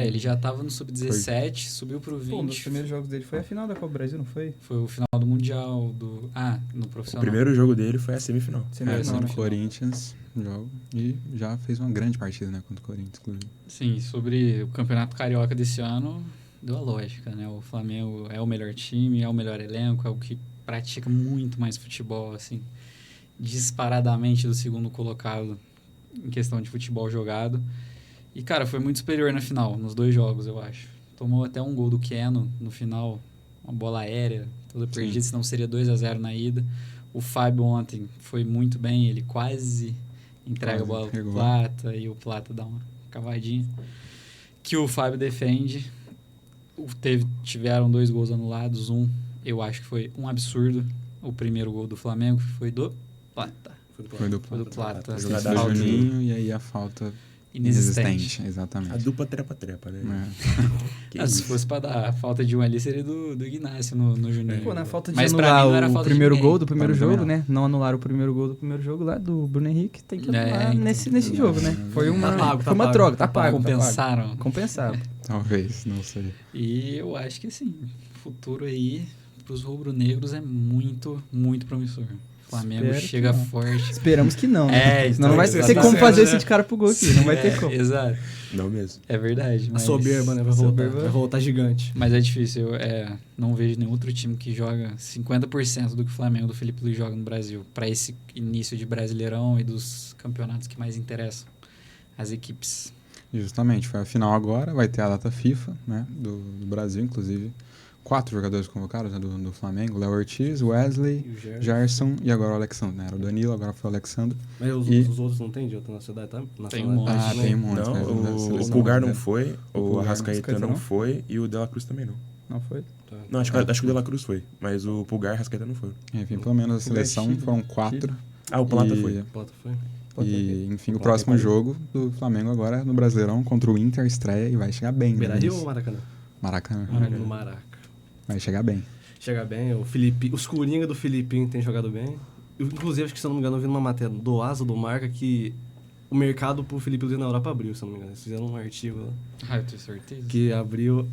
Ele já tava no Sub-17, subiu pro 20. Pô, um dos primeiros jogos dele foi a final da Copa do Brasil, não foi? Foi o final do Mundial no O profissional. primeiro jogo dele foi a semifinal. Semifinal, Contra né? o Corinthians, jogo. E já fez uma grande partida, né? Contra o Corinthians, inclusive. Sim, sobre o Campeonato Carioca desse ano, deu a lógica, né? O Flamengo é o melhor time, é o melhor elenco, é o que pratica muito mais futebol, assim, disparadamente do segundo colocado em questão de futebol jogado. E, cara, foi muito superior na final, nos 2 jogos, eu acho. Tomou até um gol do Keno no final, uma bola aérea, toda perdida, senão seria 2-0 na ida. O Fábio ontem foi muito bem, ele quase entrega a bola pro pegou. Plata e o Plata dá uma cavadinha. Que o Fábio defende. Tiveram 2 gols anulados, eu acho que foi um absurdo. O primeiro gol do Flamengo foi do Plata. Foi do Foi do Plata. Jogada do Falta Juninho e aí a falta inexistente. Exatamente. A dupla trepa-trepa, né? É. Que Se isso. fosse pra dar a falta de um ali, seria do Ignacio no Juninho. Pô, na falta de Mas pra mim não anular era o falta de primeiro ninguém. gol do primeiro Pra mim jogo, também né? Não anularam o primeiro gol do primeiro jogo lá do Bruno Henrique, tem que É, anular então. nesse jogo, né? Foi uma, Tá pago, tá foi uma pago, troca, tá tá pago. Compensaram. Compensado. Talvez, não sei. E eu acho que, assim, o futuro aí pros rubro-negros é muito, muito promissor. O Flamengo Espero que chega não. forte. Esperamos que não, né? Então, Senão não vai ter como exatamente. fazer esse de cara pro gol aqui, não vai ter como. Exato. Não mesmo. É verdade. A Mas, soberba, né? Vai voltar gigante. Mas é difícil. Eu não vejo nenhum outro time que joga 50% do que o Flamengo do Felipe Luiz joga no Brasil. Para esse início de Brasileirão e dos campeonatos que mais interessam as equipes. Justamente, foi a final agora, vai ter a data FIFA, né? Do Brasil, inclusive. 4 jogadores convocados, né, do Flamengo. Léo Ortiz, Wesley, E o Gerson. Gerson e agora o Alexandre, né? Era o Danilo, agora foi o Alexandre. Mas os outros não tem de outra nacionalidade, tá? Tem um monte. Ah, também? tem um monte. Não, né, da o seleção Pulgar não brasileira. foi, o Pulgar Arrascaeta não não foi. foi e o De La Cruz também não. Não foi? Tá. Não, acho que o De La Cruz foi, mas o Pulgar e o Arrascaeta não foi. Enfim, pelo menos a seleção Chile, foram 4. Ah, o Plata E- foi. Plata foi? E, enfim, o Plata próximo e jogo do Flamengo agora é no Brasileirão contra o Inter, estreia e vai chegar bem. Beira né, Rio nisso. ou Maracanã? Maracanã. No Maraca. Vai chegar bem. Chega bem, o Felipe, os Coringa do Filipinho tem jogado bem. Inclusive, acho que se eu não me engano, eu vi numa matéria do Asa, do Marca, que o mercado pro Felipe Luiz na Europa abriu, se eu não me engano. Eles fizeram um artigo lá, Eu tenho certeza. que abriu.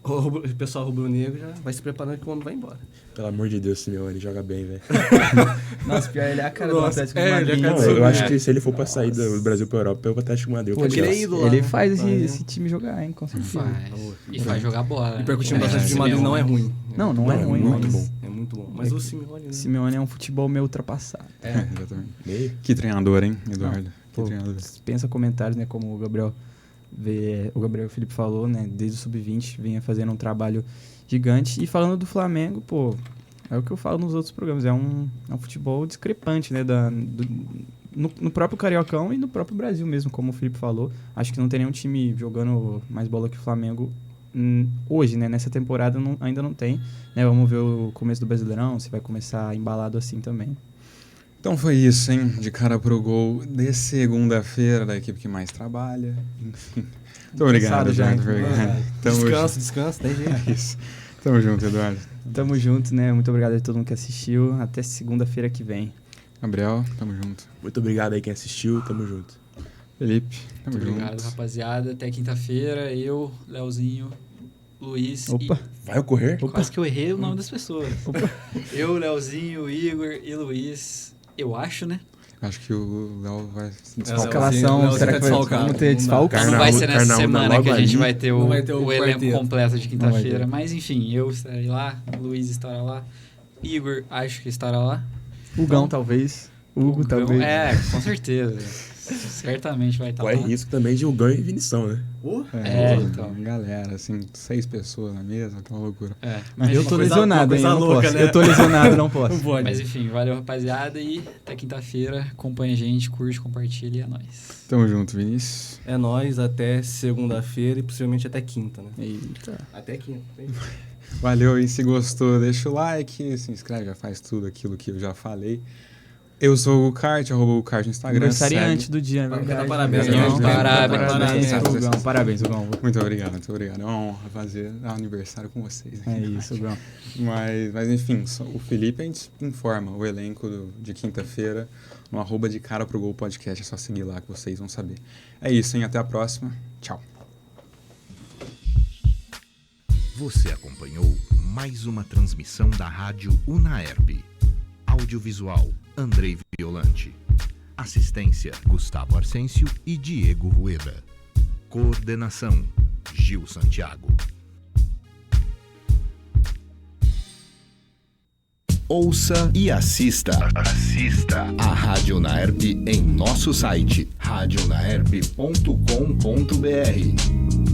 O pessoal rubro-negro já vai se preparando que o homem vai embora. Pelo amor de Deus, Simeone, ele joga bem, velho. Nossa, pior, ele é a cara do Nossa, Atlético ele é a Madrid. cara Não, do eu acho É. que se ele for pra sair do Brasil pra Europa, eu vou até Atlético Madrid. Pô, eu quero ele é tirar. ídolo lá, Ele né? faz Tá, né? esse time jogar, hein, com certeza. Faz. E faz jogar bola. E pior que o time do É, Atlético de Madrid não é ruim. Não é Não, é ruim, muito mas bom. É muito bom. Mas o Simeone, né? Simeone é um futebol meio ultrapassado. Exatamente. Meio. Que treinador, hein, Eduardo? Pô, Que treinador. dispensa comentários, né, como o Gabriel Felipe falou, né, desde o Sub-20 vinha fazendo um trabalho gigante. E falando do Flamengo, pô, é o que eu falo nos outros programas, é um futebol discrepante, né, no próprio Cariocão e no próprio Brasil mesmo, como o Felipe falou. Acho que não tem nenhum time jogando mais bola que o Flamengo hoje, né, nessa temporada ainda não tem. Né, vamos ver o começo do Brasileirão, se vai começar embalado assim também. Então foi isso, hein? De cara pro gol de segunda-feira da equipe que mais trabalha. Enfim. Muito obrigado, Cansado já, Eduardo. hein? Obrigado. Tamo Descansa, tem jeito. É isso. Tamo junto, Eduardo. Tamo junto, né? Muito obrigado a todo mundo que assistiu. Até segunda-feira que vem. Gabriel, tamo junto. Muito obrigado aí quem assistiu, tamo junto. Felipe, tamo Muito junto. obrigado, rapaziada. Até quinta-feira. Eu, Leozinho, Luiz Opa. Vai ocorrer? Quase que eu errei o nome das pessoas. Eu, Leozinho, Igor e Luiz. Eu acho, né? Acho que o Léo vai se Léo, desfalcar. Escalação, Léo, será tá que vai desfalcado. vamos ter Não dá. desfalques? Carnaval- Não vai ser nessa Carnaval semana logo que a gente ali. vai ter Não vai ter o elenco quarteto. completo de Não vai quinta-feira. ter. Mas enfim, eu estarei lá, Luiz estará lá, Igor acho que estará lá. Hugão, talvez. Hugo, talvez. É, com certeza. Certamente vai estar Corre lá. risco também de Hugão e Vinição, né? Então. Galera, assim, 6 pessoas na mesa, aquela loucura. Mas, Eu tô coisa- lesionado, uma hein? coisa Eu não louca, posso. né? Eu tô lesionado, não posso. Não pode. mas enfim, valeu rapaziada e até quinta-feira. Acompanha a gente, curte, compartilha e é nóis. Tamo junto, Vinícius. É nóis até segunda-feira e possivelmente até quinta, né? Eita. Até quinta. Valeu, e se gostou, deixa o like, se inscreve, já faz tudo aquilo que eu já falei. Eu sou o Kart, @o Kart no Instagram. Aniversariante segue. do dia, é verdade. Parabéns, Hugão. parabéns. Parabéns, Parabéns. Hugão. Parabéns, Hugão. Muito obrigado, muito obrigado. É uma honra fazer aniversário com vocês. É isso, Hugão. Mas enfim, o Felipe a gente informa o elenco de quinta-feira no @de cara pro gol podcast. É só seguir lá que vocês vão saber. É isso, hein? Até a próxima. Tchau. Você acompanhou mais uma transmissão da Rádio Unaerp. Audiovisual, Andrei Violante. Assistência, Gustavo Arsêncio e Diego Rueda. Coordenação, Gil Santiago. Ouça e assista a Rádio Unaerp em nosso site radionaerp.com.br.